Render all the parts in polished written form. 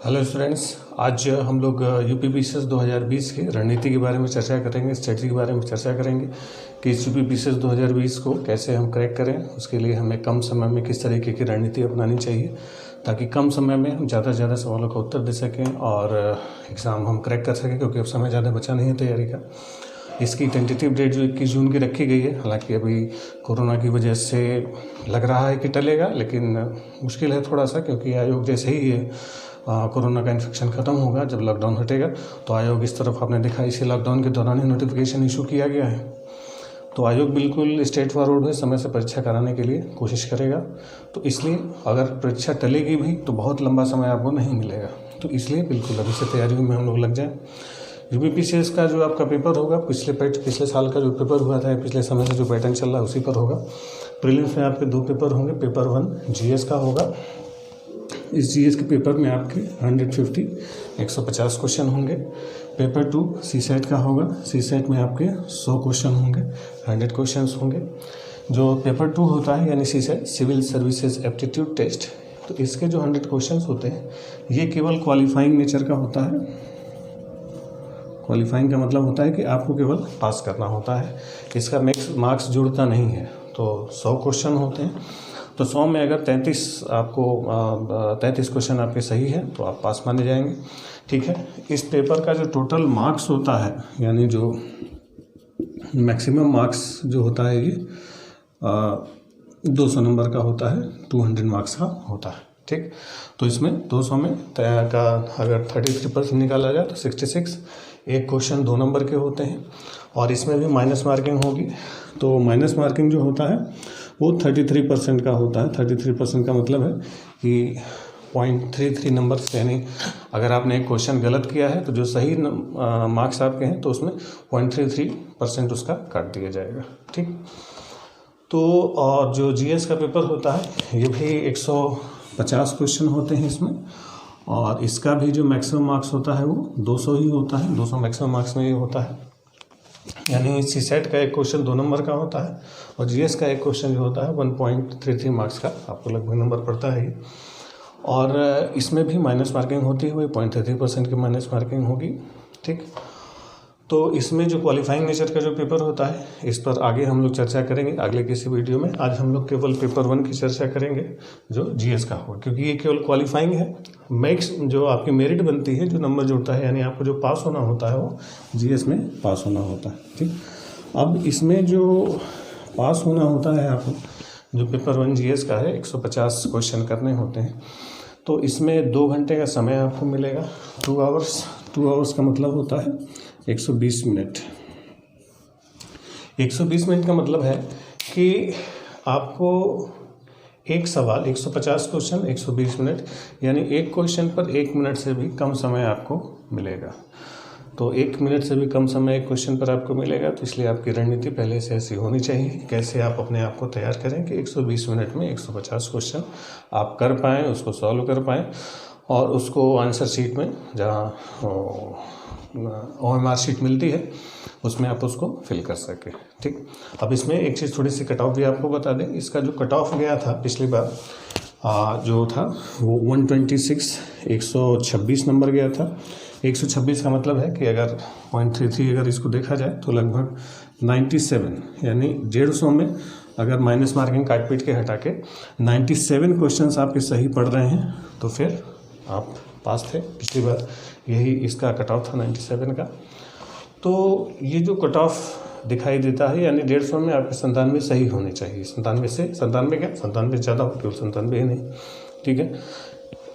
Hello students, आज हम लोग यूपीपीसीएस 2020 की रणनीति के बारे में चर्चा करेंगे, स्ट्रेटजी के बारे में चर्चा करेंगे कि इस यूपीपीसीएस 2020 को कैसे हम क्रैक करें। उसके लिए हमें कम समय में किस तरीके की रणनीति अपनानी चाहिए ताकि कम समय में हम ज़्यादा से ज़्यादा सवालों का उत्तर दे सकें और एग्ज़ाम हम क्रैक कर सकें, क्योंकि अब समय ज़्यादा बचा नहीं है तैयारी का। इसकी टेंटेटिव डेट जो 21 जून की रखी गई है, हालांकि अभी कोरोना की वजह से लग रहा है कि टलेगा, लेकिन मुश्किल है थोड़ा सा, क्योंकि आयोग जैसे ही है कोरोना का इन्फेक्शन ख़त्म होगा, जब लॉकडाउन हटेगा तो आयोग इस तरफ आपने देखा इसी लॉकडाउन के दौरान ही नोटिफिकेशन इशू किया गया है। तो आयोग बिल्कुल स्ट्रेट फॉरवर्ड है, समय से परीक्षा कराने के लिए कोशिश करेगा। तो इसलिए अगर परीक्षा टलेगी भी तो बहुत लंबा समय आपको नहीं मिलेगा, तो इसलिए बिल्कुल अभी से तैयारियों में हम लोग लग जाएँ। यूपीपीसीएस का जो आपका पेपर होगा, पिछले साल का जो पेपर हुआ था, पिछले समय से जो पैटर्न चल रहा है उसी पर होगा। प्रीलिम्स में आपके 2 पेपर होंगे। पेपर 1 जीएस का होगा। इस जीएस के पेपर में आपके 150 क्वेश्चन होंगे। पेपर 2 सीसेट का होगा। सीसेट में आपके 100 क्वेश्चन होंगे, 100 क्वेश्चंस होंगे। जो पेपर 2 होता है यानी CSAT civil services aptitude test, तो इसके जो 100 क्वेश्चंस होते हैं ये केवल क्वालिफाइंग नेचर का होता है। क्वालिफाइंग का मतलब होता है कि आपको केवल पास करना होता है, इसका मार्क्स जुड़ता नहीं है। तो 100 क्वेश्चन होते हैं, तो 100 में अगर 33 क्वेश्चन आपके सही है तो आप पास माने जाएंगे। ठीक है, इस पेपर का जो टोटल मार्क्स होता है, यानी जो मैक्सिमम मार्क्स जो होता है, ये 200 नंबर का होता है, 200 मार्क्स का होता है। ठीक, तो इसमें 200 में का अगर 33% निकाला जाए तो 66। एक क्वेश्चन 2 नंबर के होते हैं और इसमें भी माइनस मार्किंग होगी। तो माइनस मार्किंग जो होता है वो 33% का होता है। 33% का मतलब है कि 0.33 नंबर से, यानी अगर आपने एक क्वेश्चन गलत किया है तो जो सही मार्क्स आपके हैं तो उसमें 0.33% उसका काट दिया जाएगा। ठीक, तो और जो जीएस का पेपर होता है ये भी 150 क्वेश्चन होते हैं इसमें, और इसका भी जो मैक्सिमम मार्क्स होता है वो 200 ही होता है। 200 मैक्सिमम मार्क्स में ये होता है, यानी सीसेट का एक क्वेश्चन 2 नंबर का होता है और जीएस का एक क्वेश्चन जो होता है 1.33 मार्क्स का आपको लगभग नंबर पड़ता है। और इसमें भी माइनस मार्किंग होती है, वही 0.33% की माइनस मार्किंग होगी। ठीक, तो इसमें जो क्वालिफाइंग नेचर का जो पेपर होता है इस पर आगे हम लोग चर्चा करेंगे अगले किसी वीडियो में। आज हम लोग केवल पेपर 1 की चर्चा करेंगे जो जीएस का होगा, क्योंकि ये केवल क्वालिफाइंग है। मैक्स जो आपकी मेरिट बनती है, जो नंबर जुड़ता है, यानी आपको जो पास होना होता है वो जीएस में पास होना होता है। ठीक, अब इसमें जो पास होना होता है आपको, जो पेपर 1 जीएस का है, 150 क्वेश्चन करने होते हैं, तो इसमें 2 घंटे का समय आपको मिलेगा। 2 आवर्स का मतलब होता है 120 मिनट। 120 मिनट का मतलब है कि आपको एक सवाल 150 क्वेश्चन 120 मिनट, यानी एक क्वेश्चन पर 1 मिनट से भी कम समय आपको मिलेगा। तो 1 मिनट से भी कम समय एक क्वेश्चन पर आपको मिलेगा, तो इसलिए आपकी रणनीति पहले से ऐसी होनी चाहिए कि कैसे आप अपने आप को तैयार करें कि 120 मिनट में 150 क्वेश्चन आप कर पाएँ, उसको सॉल्व कर पाएँ और उसको आंसर शीट में, जहाँ OMR शीट मिलती है, उसमें आप उसको फिल कर सकें। ठीक, अब इसमें एक चीज़ थोड़ी सी कट ऑफ भी आपको बता दें। इसका जो कट ऑफ गया था पिछली बार जो था वो 126 नंबर गया था। 126 का मतलब है कि अगर 0.33 अगर इसको देखा जाए तो लगभग 97, यानी 150 में अगर माइनस मार्किंग काट पीट के हटा के 97 क्वेश्चंस आपके सही पढ़ रहे हैं तो फिर आप पास थे। पिछली बार यही इसका कट ऑफ था 97 का। तो ये जो कट ऑफ दिखाई देता है, यानी 150 में आपके 97 सही होने चाहिए। 97 ज़्यादा हो, केवल 97 ही नहीं। ठीक है,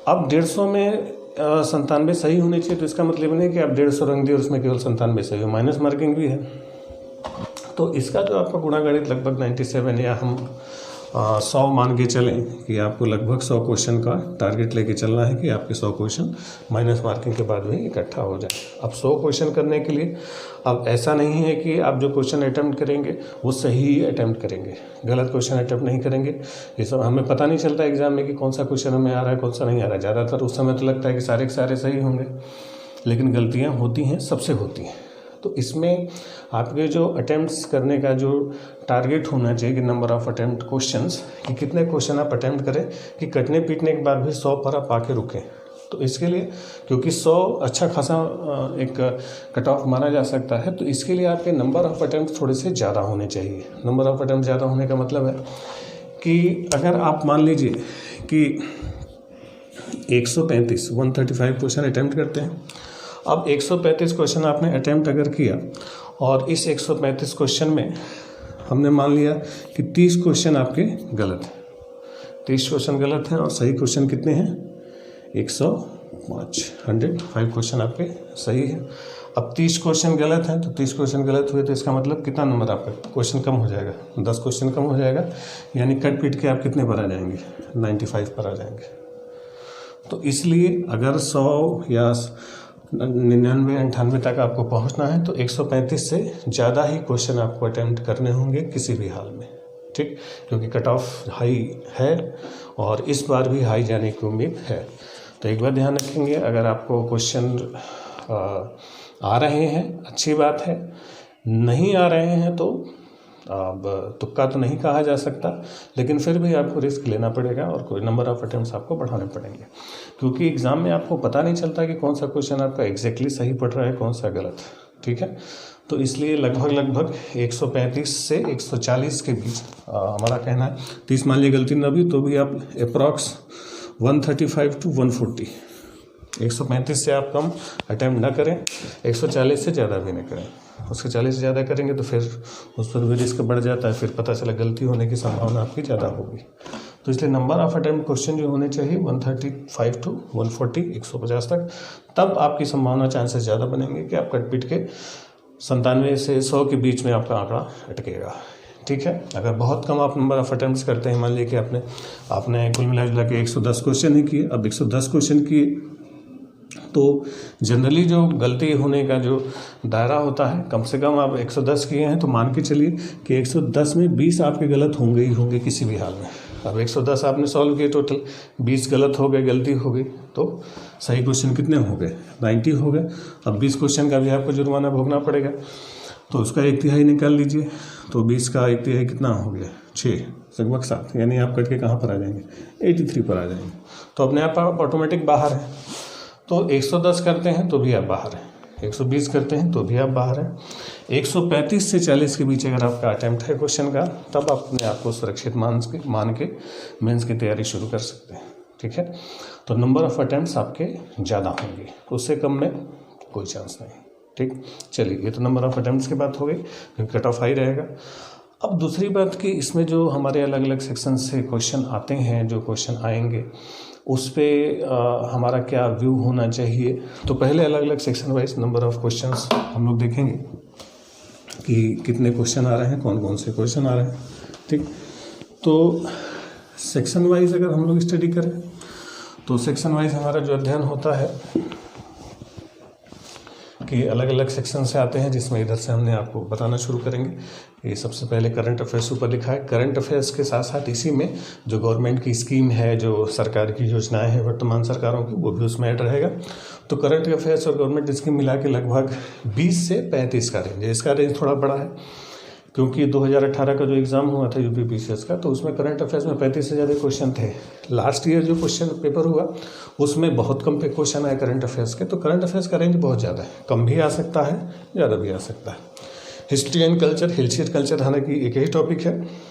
अब 150 में 97 सही होने चाहिए, तो इसका मतलब नहीं कि आप 150 रंग दिए और उसमें केवल 97 सही हो, माइनस मार्किंग भी है। तो इसका जो आपका गुणागणित लगभग 97, या हम 100 मान के चलें कि आपको लगभग 100 क्वेश्चन का टारगेट लेके चलना है कि आपके 100 क्वेश्चन माइनस मार्किंग के बाद भी इकट्ठा हो जाए। अब 100 क्वेश्चन करने के लिए अब ऐसा नहीं है कि आप जो क्वेश्चन अटैम्प्ट करेंगे वो सही ही अटैम्प्ट करेंगे, गलत क्वेश्चन अटैम्प्ट नहीं करेंगे। ये सब हमें पता नहीं चलता एग्जाम में कि कौन सा क्वेश्चन हमें आ रहा है, कौन सा नहीं आ रहा है। ज़्यादातर उस समय तो लगता है कि सारे के सारे सही होंगे, लेकिन गलतियाँ होती हैं, सबसे होती हैं। तो इसमें आपके जो अटैम्प्ट्स करने का जो टारगेट होना चाहिए कि नंबर ऑफ अटैम्प्ट क्वेश्चंस, कि कितने क्वेश्चन आप अटैम्प्ट करें कि कटने पीटने के बाद भी 100 पर आप आके रुकें। तो इसके लिए क्योंकि 100 अच्छा खासा एक कट ऑफ माना जा सकता है, तो इसके लिए आपके नंबर ऑफ अटैम्प्ट थोड़े से ज़्यादा होने चाहिए। नंबर ऑफ अटैम्प्ट ज़्यादा होने का मतलब है कि अगर आप मान लीजिए कि 135 क्वेश्चन अटैम्प्ट करते हैं, अब 135 क्वेश्चन आपने अटैम्प्ट अगर किया और इस 135 क्वेश्चन में हमने मान लिया कि 30 क्वेश्चन आपके गलत हैं, 30 क्वेश्चन गलत हैं और सही क्वेश्चन कितने हैं? 105 क्वेश्चन आपके सही है। अब 30 क्वेश्चन गलत हैं, तो 30 क्वेश्चन गलत हुए तो इसका मतलब कितना नंबर आपका क्वेश्चन कम हो जाएगा? 10 क्वेश्चन कम हो जाएगा, यानी कट पीट के आप कितने पर आ जाएंगे? 95 पर आ जाएंगे। तो इसलिए अगर 100 या 99-98 तक आपको पहुंचना है तो 135 से ज़्यादा ही क्वेश्चन आपको अटेम्प्ट करने होंगे किसी भी हाल में, ठीक, क्योंकि कट ऑफ हाई है और इस बार भी हाई जाने की उम्मीद है। तो एक बार ध्यान रखेंगे, अगर आपको क्वेश्चन आ रहे हैं अच्छी बात है, नहीं आ रहे हैं तो अब तुक्का तो नहीं कहा जा सकता, लेकिन फिर भी आपको रिस्क लेना पड़ेगा और कोई नंबर ऑफ अटेम्प्ट्स आपको बढ़ाने पड़ेंगे, क्योंकि एग्ज़ाम में आपको पता नहीं चलता कि कौन सा क्वेश्चन आपका एग्जैक्टली सही पड़ रहा है, कौन सा गलत, ठीक है। तो इसलिए लगभग 135 से 140 के बीच हमारा कहना है। 30 मान लीजिए गलती न भी तो भी आप अप्रॉक्स 135 to 140, 135 से आप कम अटैम्प्ट ना करें, 140 से ज़्यादा भी नहीं करें। उसके 40 से ज़्यादा करेंगे तो फिर उस पर भी रिस्क बढ़ जाता है, फिर पता चला गलती होने की संभावना आपकी ज़्यादा होगी। तो इसलिए नंबर ऑफ अटैम्प्ट क्वेश्चन जो होने चाहिए 135 to 140, 150 तक, तब आपकी संभावना चांसेस ज़्यादा बनेंगे कि आप कट पीट के 97 से 100 के बीच में आपका आंकड़ा अटकेगा, ठीक है। अगर बहुत कम आप नंबर ऑफ अटैम्प्ट्स करते हैं, मान लीजिए कि आपने कुल मिला के 110 क्वेश्चन ही किए, अब 110 क्वेश्चन किए तो जनरली जो गलती होने का जो दायरा होता है, कम से कम आप 110 किए हैं तो मान के चलिए कि 110 में 20 आपके गलत होंगे ही होंगे किसी भी हाल में। अब 110 आपने सॉल्व किए, टोटल 20 गलत हो गए, गलती हो गई, तो सही क्वेश्चन कितने हो गए? 90 हो गए। अब 20 क्वेश्चन का भी आपको जुर्माना भोगना पड़ेगा, तो उसका 1/3 निकाल लीजिए, तो 20 का 1/3 कितना हो गया? 6, लगभग 7, यानी आप कट के कहाँ पर आ जाएंगे? 83 पर आ जाएंगे। तो अपने आप ऑटोमेटिक बाहर है। तो 110 करते हैं तो भी आप बाहर हैं, 120 करते हैं तो भी आप बाहर हैं, 135 से 40 के बीच अगर आपका अटैम्प्ट है क्वेश्चन का, तब आप अपने आप को सुरक्षित मान के मेंस की तैयारी शुरू कर सकते हैं, ठीक है। तो नंबर ऑफ अटैम्प्ट्स आपके ज़्यादा होंगे, उससे कम में कोई चांस नहीं, ठीक। चलिए, ये तो नंबर ऑफ अटैम्प्ट्स की बात हो गई, क्योंकि कट ऑफ हाई रहेगा। अब दूसरी बात कि इसमें जो हमारे अलग अलग सेक्शन से क्वेश्चन आते हैं, जो क्वेश्चन आएंगे उस पर हमारा क्या व्यू होना चाहिए। तो पहले अलग अलग section wise number of questions हम लोग देखेंगे कि कितने क्वेश्चन आ रहे हैं, कौन कौन से क्वेश्चन आ रहे हैं, ठीक। तो सेक्शन वाइज अगर हम लोग स्टडी करें तो सेक्शन वाइज हमारा जो अध्ययन होता है कि अलग अलग सेक्शन से आते हैं, जिसमें इधर से हमने आपको बताना शुरू करेंगे। ये सबसे पहले करंट अफेयर्स ऊपर लिखा है। करंट अफेयर्स के साथ साथ इसी में जो गवर्नमेंट की स्कीम है, जो सरकार की योजनाएं हैं वर्तमान सरकारों की, वो भी उसमें ऐड रहेगा। तो करंट अफेयर्स और गवर्नमेंट स्कीम मिला के लगभग 20 से 35 का रेंज है। इसका रेंज थोड़ा बड़ा है क्योंकि 2018 का जो एग्ज़ाम हुआ था UPPCS का, तो उसमें करंट अफेयर्स में 35 से ज़्यादा क्वेश्चन थे। लास्ट ईयर जो क्वेश्चन पेपर हुआ उसमें बहुत कम पे क्वेश्चन आए करंट अफेयर्स के। तो करंट अफेयर्स का रेंज बहुत ज़्यादा है, कम भी आ सकता है, ज़्यादा भी आ सकता है। History and culture, history and culture हालांकि एक ही टॉपिक है।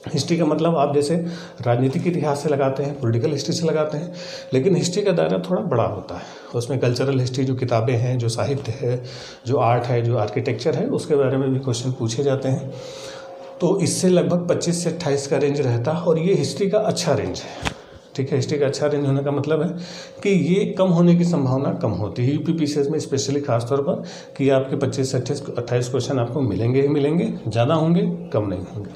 हिस्ट्री का मतलब आप जैसे राजनीतिक इतिहास से लगाते हैं, पॉलिटिकल हिस्ट्री से लगाते हैं, लेकिन हिस्ट्री का दायरा थोड़ा बड़ा होता है। उसमें कल्चरल हिस्ट्री, जो किताबें हैं, जो साहित्य है, जो आर्ट है, जो आर्किटेक्चर है, उसके बारे में भी क्वेश्चन पूछे जाते हैं। तो इससे लगभग 25 से 28 का रेंज रहता है, और ये हिस्ट्री का अच्छा रेंज है, ठीक है। हिस्ट्री का अच्छा रेंज होने का मतलब है कि ये कम होने की संभावना कम होती है UPPCS में, स्पेशली खासतौर पर कि आपके 25 से 28 क्वेश्चन आपको मिलेंगे ही मिलेंगे, ज़्यादा होंगे, कम नहीं होंगे।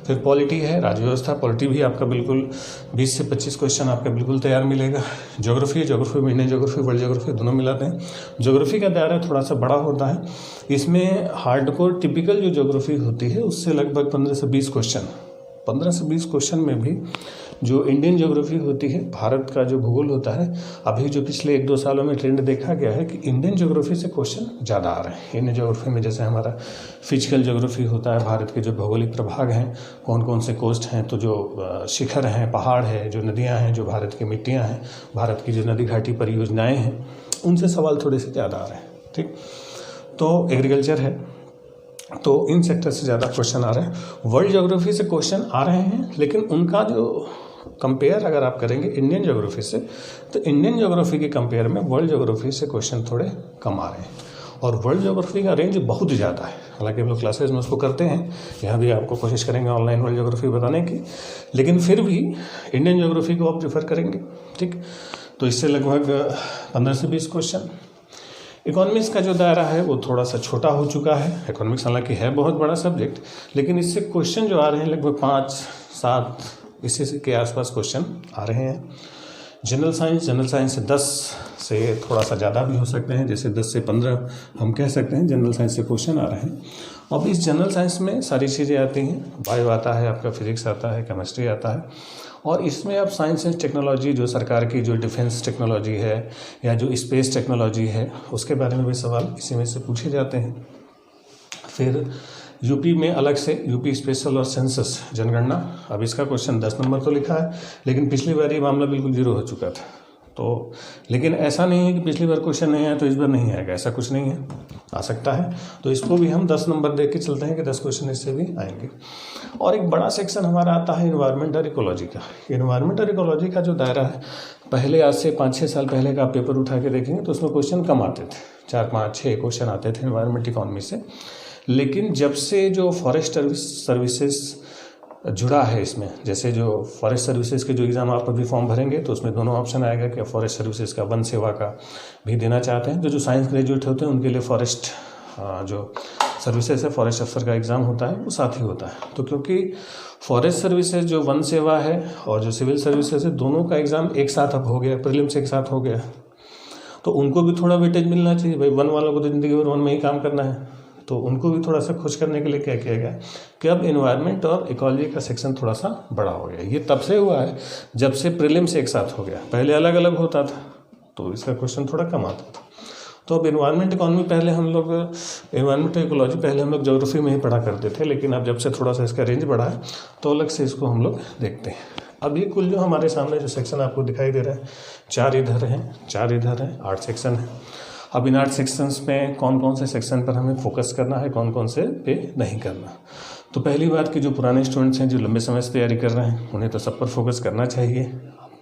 फिर पॉलिटी है, राज्य व्यवस्था, पॉलिटी भी आपका बिल्कुल 20 से 25 क्वेश्चन आपका बिल्कुल तैयार मिलेगा। ज्योग्राफी में इंडियन ज्योग्राफी, वर्ल्ड ज्योग्राफी दोनों मिलाते हैं। ज्योग्राफी का दायरा थोड़ा सा बड़ा होता है। इसमें हार्डकोर टिपिकल जो ज्योग्राफी होती है उससे लगभग 15 से 20 क्वेश्चन 15 से 20 क्वेश्चन में भी जो इंडियन ज्योग्राफी होती है, भारत का जो भूगोल होता है, अभी जो पिछले 1-2 सालों में ट्रेंड देखा गया है कि इंडियन ज्योग्राफी से क्वेश्चन ज़्यादा आ रहे हैं। इंडियन ज्योग्राफी में जैसे हमारा फिजिकल ज्योग्राफी होता है, भारत के जो भौगोलिक प्रभाग हैं, कौन कौन से कोस्ट हैं, तो जो शिखर हैं, पहाड़ है, जो नदियाँ हैं, जो भारत की मिट्टियाँ हैं, भारत की जो नदी घाटी परियोजनाएँ हैं, उनसे सवाल थोड़े से ज़्यादा आ रहे हैं। ठीक, तो एग्रीकल्चर है, तो इन सेक्टर से ज़्यादा क्वेश्चन आ रहे हैं। वर्ल्ड ज्योग्राफी से क्वेश्चन आ रहे हैं, लेकिन उनका जो कंपेयर अगर आप करेंगे इंडियन ज्योग्राफी से, तो इंडियन ज्योग्राफी के कंपेयर में वर्ल्ड ज्योग्राफी से क्वेश्चन थोड़े कम आ रहे हैं। और वर्ल्ड ज्योग्राफी का रेंज बहुत ज़्यादा है, हालांकि हम लोग क्लासेज में उसको करते हैं, यहाँ भी आपको कोशिश करेंगे ऑनलाइन वर्ल्ड ज्योग्राफी बताने की, लेकिन फिर भी इंडियन ज्योग्राफी को आप प्रेफर करेंगे। ठीक, तो इससे लगभग 15 से 20 क्वेश्चन। इकोनॉमिक्स का जो दायरा है वो थोड़ा सा छोटा हो चुका है। इकोनॉमिक्स हालांकि है बहुत बड़ा सब्जेक्ट, लेकिन इससे क्वेश्चन जो आ रहे हैं लगभग 5-7 इसी के आसपास क्वेश्चन आ रहे हैं। जनरल साइंस से 10 से थोड़ा सा ज़्यादा भी हो सकते हैं, जैसे 10 से 15 हम कह सकते हैं जनरल साइंस से क्वेश्चन आ रहे हैं। अब इस जनरल साइंस में सारी चीज़ें आती हैं, बायो आता है, आपका फिजिक्स आता है, केमिस्ट्री आता है, और इसमें अब साइंस एंड टेक्नोलॉजी, जो सरकार की जो डिफेंस टेक्नोलॉजी है या जो स्पेस टेक्नोलॉजी है, उसके बारे में भी सवाल इसी में से पूछे जाते हैं। फिर यूपी में अलग से यूपी स्पेशल और सेंसस जनगणना, अब इसका क्वेश्चन 10 नंबर तो लिखा है, लेकिन पिछली बार ये मामला बिल्कुल 0 हो चुका था। तो लेकिन ऐसा नहीं है कि पिछली बार क्वेश्चन नहीं आया तो इस बार नहीं आएगा, ऐसा कुछ नहीं है, आ सकता है। तो इसको भी हम 10 नंबर दे के चलते हैं कि 10 क्वेश्चन इससे भी आएंगे। और एक बड़ा सेक्शन हमारा आता है इन्वायरमेंट और इकोलॉजी का। इन्वायरमेंट और इकोलॉजी का जो दायरा है, पहले आज से 5-6 साल पहले का आप पेपर उठा के देखेंगे तो उसमें क्वेश्चन कम आते थे, 4-5-6 क्वेश्चन आते थे इन्वायरमेंट इकोनॉमी से। लेकिन जब से जो फॉरेस्ट सर्विसेज जुड़ा है इसमें, जैसे जो फॉरेस्ट सर्विसेज के जो एग्ज़ाम आप अभी फॉर्म भरेंगे तो उसमें दोनों ऑप्शन आएगा कि फॉरेस्ट सर्विसेज का, वन सेवा का भी देना चाहते हैं। जो साइंस ग्रेजुएट होते हैं उनके लिए फॉरेस्ट जो सर्विसेज है, फॉरेस्ट अफसर का एग्ज़ाम होता है, वो साथ ही होता है। तो क्योंकि फॉरेस्ट सर्विसेज जो वन सेवा है और जो सिविल सर्विसेज है, दोनों का एग्ज़ाम एक साथ अब हो गया, प्रीलिम्स एक साथ हो गया, तो उनको भी थोड़ा वेटेज मिलना चाहिए। भाई वन वालों को तो ज़िंदगी भर वन में ही काम करना है, तो उनको भी थोड़ा सा खुश करने के लिए क्या किया गया कि अब इन्वायरमेंट और इकोलॉजी का सेक्शन थोड़ा सा बड़ा हो गया। ये तब से हुआ है जब से प्रीलिम्स एक साथ हो गया, पहले अलग अलग होता था तो इसका क्वेश्चन थोड़ा कम आता था। तो अब इन्वायरमेंट इकोनॉमी पहले हम लोग, इन्वायरमेंट इकोलॉजी पहले हम लोग ज्योग्राफी में ही पढ़ा करते थे, लेकिन अब जब से थोड़ा सा इसका रेंज बढ़ा है तो अलग से इसको हम लोग देखते हैं। अब ये कुल जो हमारे सामने जो सेक्शन आपको दिखाई दे रहा है, 4 इधर हैं, 8 सेक्शन हैं। अब इन 8 सेक्शंस में कौन कौन से सेक्शन पर हमें फोकस करना है, कौन कौन से पे नहीं करना। तो पहली बात कि जो पुराने स्टूडेंट्स हैं, जो लंबे समय से तैयारी कर रहे हैं, उन्हें तो सब पर फोकस करना चाहिए।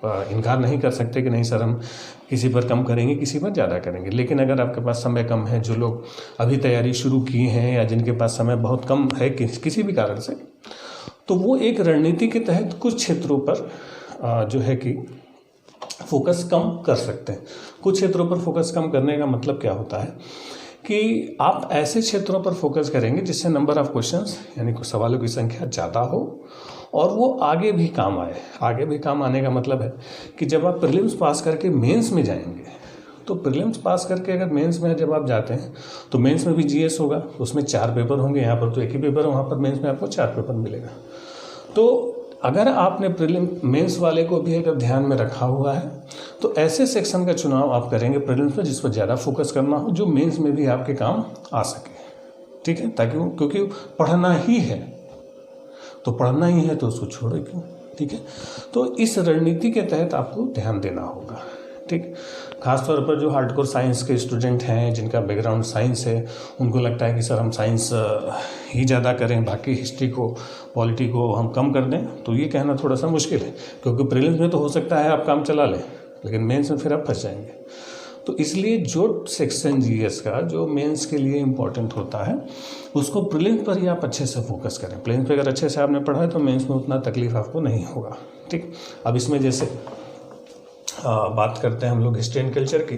आप इनकार नहीं कर सकते कि नहीं सर हम किसी पर कम करेंगे, किसी पर ज़्यादा करेंगे। लेकिन अगर आपके पास समय कम है, जो लोग अभी तैयारी शुरू किए हैं या जिनके पास समय बहुत कम है किसी भी कारण से, तो वो एक रणनीति के तहत कुछ क्षेत्रों पर जो है कि फोकस कम कर सकते हैं। कुछ क्षेत्रों पर फोकस कम करने का मतलब क्या होता है कि आप ऐसे क्षेत्रों पर फोकस करेंगे जिससे नंबर ऑफ क्वेश्चंस, यानी कुछ सवालों की संख्या ज़्यादा हो और वो आगे भी काम आए। आगे भी काम आने का मतलब है कि जब आप प्रीलिम्स पास करके मेंस में जाएंगे, तो प्रीलिम्स पास करके अगर मेंस में जब आप जाते हैं तो मेंस में भी जीएस होगा, उसमें 4 पेपर होंगे। यहाँ पर तो एक ही पेपर है, वहाँ पर मेंस में आपको 4 पेपर मिलेगा। तो अगर आपने प्रीलिम मेंस वाले को भी अगर ध्यान में रखा हुआ है तो ऐसे सेक्शन का चुनाव आप करेंगे प्रीलिम्स में जिस पर ज़्यादा फोकस करना हो, जो मेंस में भी आपके काम आ सके। ठीक है, ताकि क्योंकि पढ़ना ही है तो पढ़ना ही है तो उसको छोड़े क्यों। ठीक है, तो इस रणनीति के तहत आपको ध्यान देना होगा। ठीक, खासतौर पर जो हार्डकोर साइंस के स्टूडेंट हैं, जिनका बैकग्राउंड साइंस है, उनको लगता है कि सर हम साइंस ही ज़्यादा करें, बाकी हिस्ट्री को, पॉलिटी को हम कम कर दें, तो ये कहना थोड़ा सा मुश्किल है। क्योंकि प्रीलिम्स में तो हो सकता है आप काम चला लें, लेकिन मेंस में फिर आप फंस जाएंगे। तो इसलिए जो सेक्शन जीएस का जो मेंस के लिए इम्पॉर्टेंट होता है, उसको प्रीलिम्स पर ही आप अच्छे से फोकस करें। प्रीलिम्स पर अगर अच्छे से आपने पढ़ा है तो मेंस में उतना तकलीफ आपको नहीं होगा। ठीक, अब इसमें जैसे बात करते हैं हम लोग हिस्ट्री एंड कल्चर की,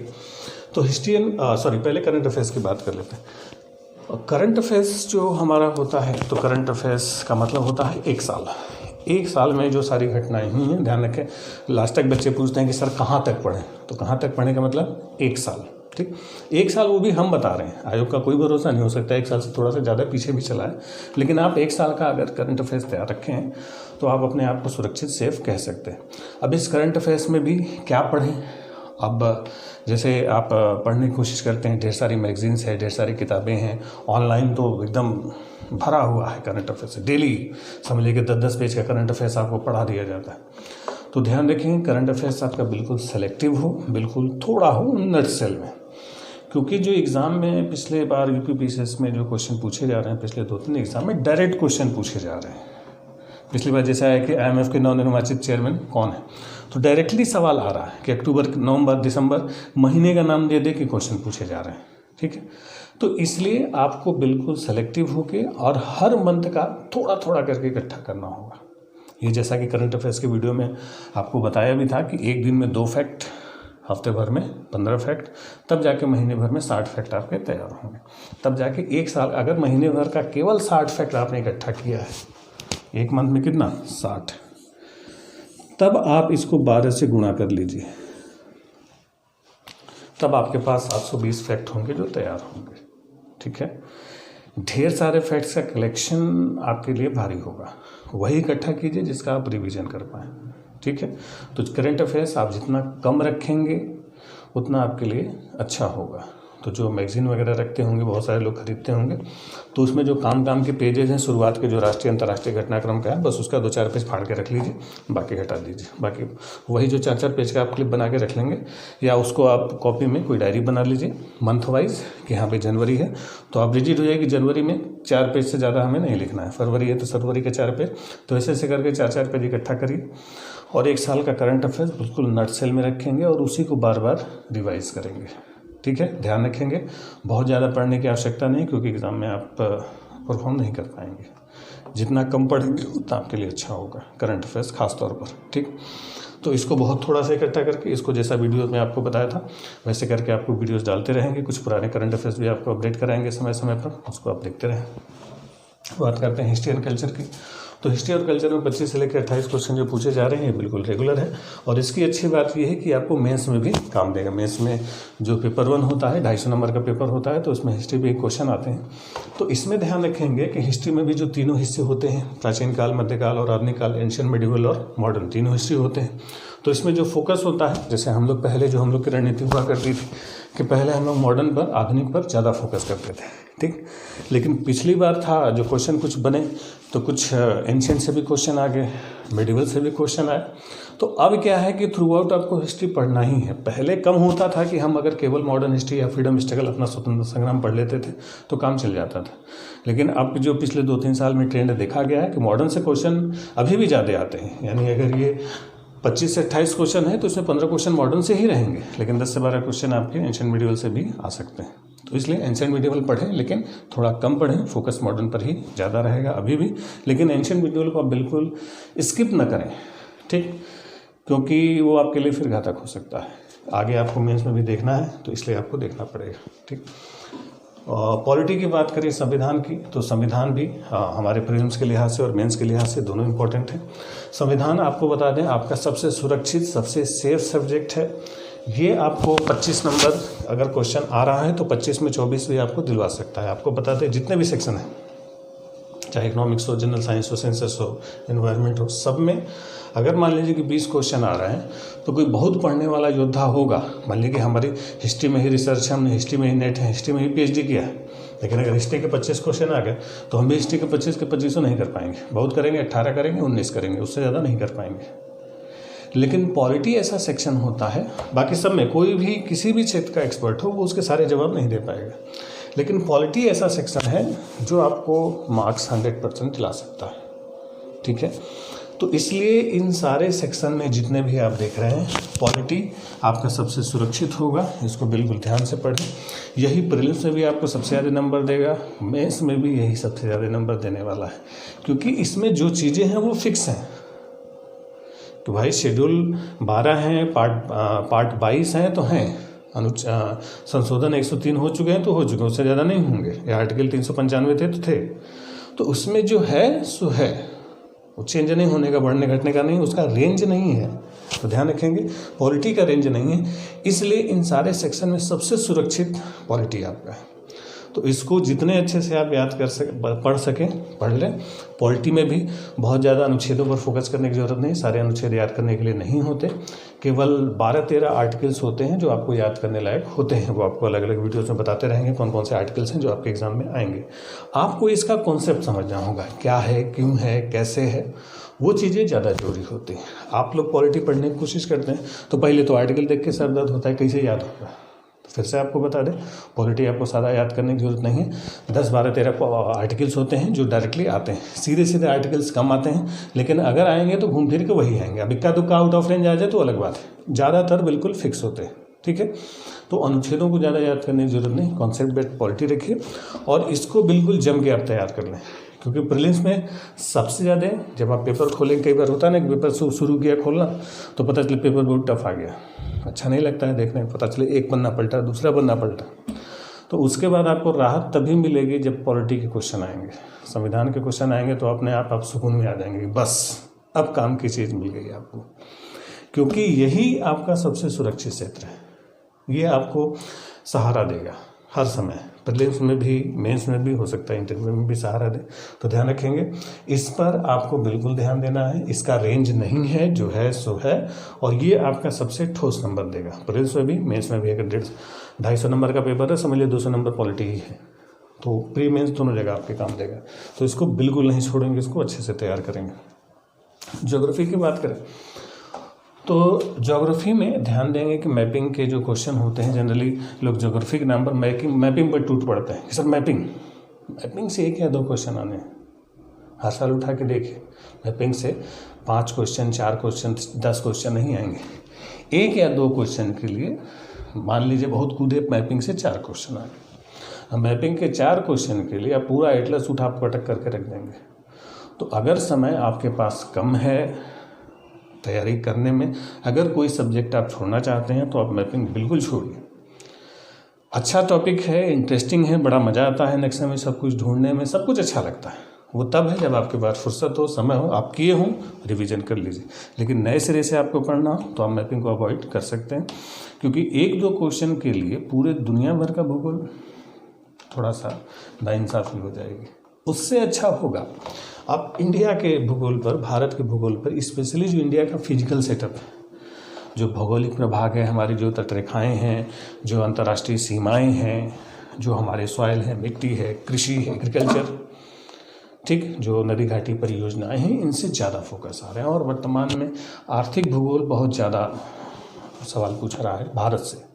तो पहले करंट अफेयर्स की बात कर लेते हैं। करंट अफेयर्स जो हमारा होता है, तो करंट अफेयर्स का मतलब होता है एक साल में जो सारी घटनाएं हुई हैं। ध्यान रखें, लास्ट तक बच्चे पूछते हैं कि सर कहाँ तक पढ़ें, तो कहाँ तक पढ़ने का मतलब 1 साल। ठीक, एक साल वो भी हम बता रहे हैं, आयोग का कोई भरोसा नहीं हो सकता, एक साल से थोड़ा सा ज़्यादा पीछे भी चला है, लेकिन आप एक साल का अगर करंट अफेयर्स तैयार रखें हैं तो आप अपने आप को सुरक्षित सेफ कह सकते हैं। अब इस करंट अफेयर्स में भी क्या पढ़ें, अब जैसे आप पढ़ने की कोशिश करते हैं, ढेर सारी मैगजीन्स है, ढेर सारी किताबें हैं, ऑनलाइन तो एकदम भरा हुआ है करंट अफेयर्स से, डेली समझ लीजिए 10-10 पेज का करंट अफेयर्स आपको पढ़ा दिया जाता है। तो ध्यान रखें करंट अफेयर्स आपका बिल्कुल सेलेक्टिव हो, बिल्कुल थोड़ा हो नटसेल में, क्योंकि जो एग्ज़ाम में पिछले बार यूपीपीसीएस में जो क्वेश्चन पूछे जा रहे हैं, पिछले 2-3 एग्जाम में डायरेक्ट क्वेश्चन पूछे जा रहे हैं। पिछली बार जैसा है कि IMF के नवनिर्वाचित चेयरमैन कौन है, तो डायरेक्टली सवाल आ रहा है कि अक्टूबर, नवंबर, दिसंबर महीने का नाम दे दे के क्वेश्चन पूछे जा रहे हैं। ठीक है, तो इसलिए आपको बिल्कुल सेलेक्टिव होके और हर मंथ का थोड़ा थोड़ा करके इकट्ठा करना होगा। ये जैसा कि करंट अफेयर्स के वीडियो में आपको बताया भी था कि एक दिन में 2 फैक्ट, हफ्ते भर में 15 फैक्ट, तब जाके महीने भर में 60 फैक्ट आपके तैयार होंगे। तब जाके एक साल, अगर महीने भर का केवल 60 फैक्ट आपने इकट्ठा किया है, एक मंथ में कितना 60, तब आप इसको 12 से गुणा कर लीजिए, तब आपके पास 720 फैक्ट होंगे जो तैयार होंगे। ठीक है, ढेर सारे फैक्ट्स का कलेक्शन आपके लिए भारी होगा, वही इकट्ठा कीजिए जिसका आप रिवीजन कर पाएँ। ठीक है, तो करंट अफेयर्स आप जितना कम रखेंगे उतना आपके लिए अच्छा होगा। तो जो मैगजीन वगैरह रखते होंगे, बहुत सारे लोग खरीदते होंगे, तो उसमें जो काम के पेजेस हैं, शुरुआत के जो राष्ट्रीय अंतर्राष्ट्रीय घटनाक्रम का है, बस उसका 2-4 पेज फाड़ के रख लीजिए, बाकी हटा दीजिए। बाकी वही जो 4-4 पेज का आप क्लिप बना के रख लेंगे, या उसको आप कॉपी में कोई डायरी बना लीजिए मंथ वाइज कि यहाँ पे जनवरी है तो आप रिजिड हो जाएगी, जनवरी में 4 पेज से ज़्यादा हमें नहीं लिखना है, फरवरी है तो फरवरी के 4 पेज, तो ऐसे ऐसे करके 4-4 पेज इकट्ठा करिए और एक साल का करंट अफेयर्स बिल्कुल नटसेल में रखेंगे और उसी को बार बार रिवाइज करेंगे। ठीक है, ध्यान रखेंगे, बहुत ज़्यादा पढ़ने की आवश्यकता नहीं, क्योंकि एग्ज़ाम में आप परफॉर्म नहीं कर पाएंगे। जितना कम पढ़ेंगे उतना आपके लिए अच्छा होगा, करंट अफेयर्स खास तौर पर। ठीक, तो इसको बहुत थोड़ा सा इकट्ठा करके, इसको जैसा वीडियो में आपको बताया था वैसे करके आपको वीडियोस डालते रहेंगे, कुछ पुराने करंट अफेयर्स भी आपको अपडेट कराएंगे समय समय पर, उसको आप देखते रहें। बात करते हैं हिस्ट्री एंड कल्चर की। तो हिस्ट्री और कल्चर में 25 से लेकर 28 क्वेश्चन जो पूछे जा रहे हैं बिल्कुल रेगुलर है, और इसकी अच्छी बात यह है कि आपको मेंस में भी काम देगा। मेंस में जो पेपर 1 होता है, 250 नंबर का पेपर होता है, तो उसमें हिस्ट्री पे एक क्वेश्चन आते हैं। तो इसमें ध्यान रखेंगे कि हिस्ट्री में भी जो तीनों हिस्से होते हैं, प्राचीन काल, मध्यकाल और आधुनिक काल, एंशिएंट, मेडिवल और मॉडर्न, तीनों हिस्ट्री होते हैं। तो इसमें जो फोकस होता है, जैसे हम लोग पहले जो हम लोग की रणनीति हुआ करती थी कि पहले हम लोग मॉडर्न पर, आधुनिक पर ज़्यादा फोकस करते थे। ठीक, लेकिन पिछली बार था जो क्वेश्चन कुछ बने, तो कुछ एंशिएंट से भी क्वेश्चन आ गए, मेडिवल से भी क्वेश्चन आए। तो अब क्या है कि थ्रू आउट आपको हिस्ट्री पढ़ना ही है। पहले कम होता था कि हम अगर केवल मॉडर्न हिस्ट्री या फ्रीडम स्ट्रगल, अपना स्वतंत्रता संग्राम पढ़ लेते थे तो काम चल जाता था, लेकिन अब जो पिछले 2-3 साल में ट्रेंड देखा गया है कि मॉडर्न से क्वेश्चन अभी भी ज़्यादा आते हैं। यानी अगर ये 25 से 28 क्वेश्चन है तो इसमें 15 क्वेश्चन मॉडर्न से ही रहेंगे, लेकिन 10 से 12 क्वेश्चन आपके एंशिएंट मेडिवल से भी आ सकते हैं। तो इसलिए एंशिएंट मेडिवल पढ़ें, लेकिन थोड़ा कम पढ़ें, फोकस मॉडर्न पर ही ज़्यादा रहेगा अभी भी, लेकिन एंशिएंट मेडिवल को आप बिल्कुल स्किप ना करें। ठीक, क्योंकि वो आपके लिए फिर घातक हो सकता है, आगे आपको मेंस में भी देखना है, तो इसलिए आपको देखना पड़ेगा। ठीक, पॉलिटी की बात करें संविधान की, तो संविधान भी हमारे प्रीलिम्स के लिहाज से और मेंस के लिहाज से दोनों इम्पोर्टेंट है। संविधान आपको बता दें आपका सबसे सुरक्षित, सबसे सेफ सब्जेक्ट है। ये आपको 25 नंबर अगर क्वेश्चन आ रहा है तो 25 में 24 भी आपको दिलवा सकता है। आपको बता दें जितने भी सेक्शन हैं, चाहे इकोनॉमिक्स हो, जनरल साइंस हो, सेंसस हो, एनवायरनमेंट हो, सब में अगर मान लीजिए कि 20 क्वेश्चन आ रहे हैं तो कोई बहुत पढ़ने वाला योद्धा होगा। मान लीजिए कि हमारी हिस्ट्री में ही रिसर्च है, हमने हिस्ट्री में ही नेट है, हिस्ट्री में ही PhD किया है, लेकिन अगर हिस्ट्री के 25 क्वेश्चन आ गए तो हम भी हिस्ट्री के 25 के 25 नहीं कर पाएंगे। बहुत करेंगे 18 करेंगे, 19 करेंगे, उससे ज़्यादा नहीं कर पाएंगे। लेकिन पॉलिटी ऐसा सेक्शन होता है, बाकी सब में कोई भी किसी भी क्षेत्र का एक्सपर्ट हो वो उसके सारे जवाब नहीं दे पाएगा, लेकिन पॉलिटी ऐसा सेक्शन है जो आपको मार्क्स 100% दिला सकता है। ठीक है, तो इसलिए इन सारे सेक्शन में जितने भी आप देख रहे हैं, पॉलिटी आपका सबसे सुरक्षित होगा। इसको बिल्कुल ध्यान से पढ़ें। यही प्रीलिम्स में भी आपको सबसे ज़्यादा नंबर देगा, मेंस में भी यही सबसे ज़्यादा नंबर देने वाला है, क्योंकि इसमें जो चीज़ें हैं वो फिक्स हैं। तो भाई शेड्यूल 12 हैं, पार्ट 22 हैं तो हैं, संशोधन 103 हो चुके हैं तो हो चुके हैं, उससे ज़्यादा नहीं होंगे। या आर्टिकल 395 थे तो थे, तो उसमें जो है सो है, वो चेंज नहीं होने का, बढ़ने घटने का नहीं, उसका रेंज नहीं है। तो ध्यान रखेंगे पॉलिटी का रेंज नहीं है, इसलिए इन सारे सेक्शन में सबसे सुरक्षित पॉलिटी आपका है। तो इसको जितने अच्छे से आप याद कर पढ़ सकें पढ़ लें। पॉलिटी में भी बहुत ज़्यादा अनुच्छेदों पर फोकस करने की ज़रूरत नहीं, सारे अनुच्छेद याद करने के लिए नहीं होते, केवल 12-13 आर्टिकल्स होते हैं जो आपको याद करने लायक होते हैं। वो आपको अलग अलग वीडियोज़ में बताते रहेंगे कौन कौन से आर्टिकल्स हैं जो आपके एग्जाम में आएंगे। आपको इसका कॉन्सेप्ट समझना होगा, क्या है, क्यों है, कैसे है, वो चीज़ें ज़्यादा जरूरी होती हैं। आप लोग पॉलिटी पढ़ने की कोशिश करते हैं तो पहले तो आर्टिकल देख के सर दर्द होता है, कैसे याद होगा। फिर से आपको बता दें, पॉलिटी आपको सारा याद करने की जरूरत नहीं है। 10, 12, 13 आर्टिकल्स होते हैं जो डायरेक्टली आते हैं, सीधे सीधे आर्टिकल्स कम आते हैं, लेकिन अगर आएंगे तो घूम फिर के वही आएंगे। अब इक्का दुक्का आउट ऑफ रेंज आ जाए तो अलग बात है, ज़्यादातर बिल्कुल फिक्स होते हैं। ठीक है, तो अनुच्छेदों को ज़्यादा याद करने की जरूरत नहीं, कॉन्सेप्ट बेस्ड पॉलिटी रखिए और इसको बिल्कुल जम के आप तैयार कर लें, क्योंकि प्रीलिम्स में सबसे ज़्यादा जब आप पेपर खोलेंगे, कई बार होता है ना कि पेपर शुरू किया खोलना तो पता चले पेपर बहुत टफ आ गया, अच्छा नहीं लगता है देखने में, पता चले एक पन्ना पलटा दूसरा पन्ना पलटा। तो उसके बाद आपको राहत तभी मिलेगी जब पॉलिटी के क्वेश्चन आएंगे, संविधान के क्वेश्चन आएंगे तो अपने आप सुकून में आ जाएंगे, बस अब काम की चीज़ मिल गई आपको, क्योंकि यही आपका सबसे सुरक्षित क्षेत्र है। ये आपको सहारा देगा हर समय, प्रीलिम्स में भी, मेंस में भी, हो सकता है इंटरव्यू में भी सहारा दे। तो ध्यान रखेंगे, इस पर आपको बिल्कुल ध्यान देना है। इसका रेंज नहीं है, जो है सो है, और ये आपका सबसे ठोस नंबर देगा। प्रीलिम्स में भी, मेंस में भी अगर 150-250 नंबर का पेपर है, समझ लिया 200 नंबर पॉलिटी ही है, तो प्री मेंस दोनों जगह आपके काम देगा। तो इसको बिल्कुल नहीं छोड़ेंगे, इसको अच्छे से तैयार करेंगे। ज्योग्राफी की बात करें तो ज्योग्राफी में ध्यान देंगे कि मैपिंग के जो क्वेश्चन होते हैं, जनरली लोग ज्योग्राफी के नाम पर मैपिंग पर टूट पड़ते हैं कि सर मैपिंग से 1 या 2 क्वेश्चन आने हैं। हर साल उठा के देखिए, मैपिंग से 5 क्वेश्चन, 4 क्वेश्चन, 10 क्वेश्चन नहीं आएंगे। 1 या 2 क्वेश्चन के लिए मान लीजिए बहुत कूदे, मैपिंग से 4 क्वेश्चन आ गए। मैपिंग के 4 क्वेश्चन के लिए आप पूरा एटलस उठा पटक करके रख देंगे। तो अगर समय आपके पास कम है तैयारी करने में, अगर कोई सब्जेक्ट आप छोड़ना चाहते हैं तो आप मैपिंग बिल्कुल छोड़िए। अच्छा टॉपिक है, इंटरेस्टिंग है, बड़ा मज़ा आता है नेक्स्ट में, सब कुछ ढूंढने में सब कुछ अच्छा लगता है। वो तब है जब आपके पास फुर्सत हो, समय हो, आप किए हों, रिवीजन कर लीजिए। लेकिन नए सिरे से आपको पढ़ना हो तो आप मैपिंग को अवॉइड कर सकते हैं, क्योंकि 1-2 क्वेश्चन के लिए पूरे दुनिया भर का भूगोल थोड़ा सा नाइंसाफ़ी हो जाएगी। उससे अच्छा होगा आप इंडिया के भूगोल पर, भारत के भूगोल पर, स्पेशली जो इंडिया का फिजिकल सेटअप है, जो भौगोलिक प्रभाग है, हमारी जो तटरेखाएं हैं, जो अंतर्राष्ट्रीय सीमाएं हैं, जो हमारे सॉइल है, मिट्टी है, कृषि है, एग्रीकल्चर, ठीक, जो नदी घाटी परियोजनाएं हैं, इनसे ज़्यादा फोकस आ रहे हैं। और वर्तमान में आर्थिक भूगोल बहुत ज़्यादा सवाल पूछा रहा है भारत से,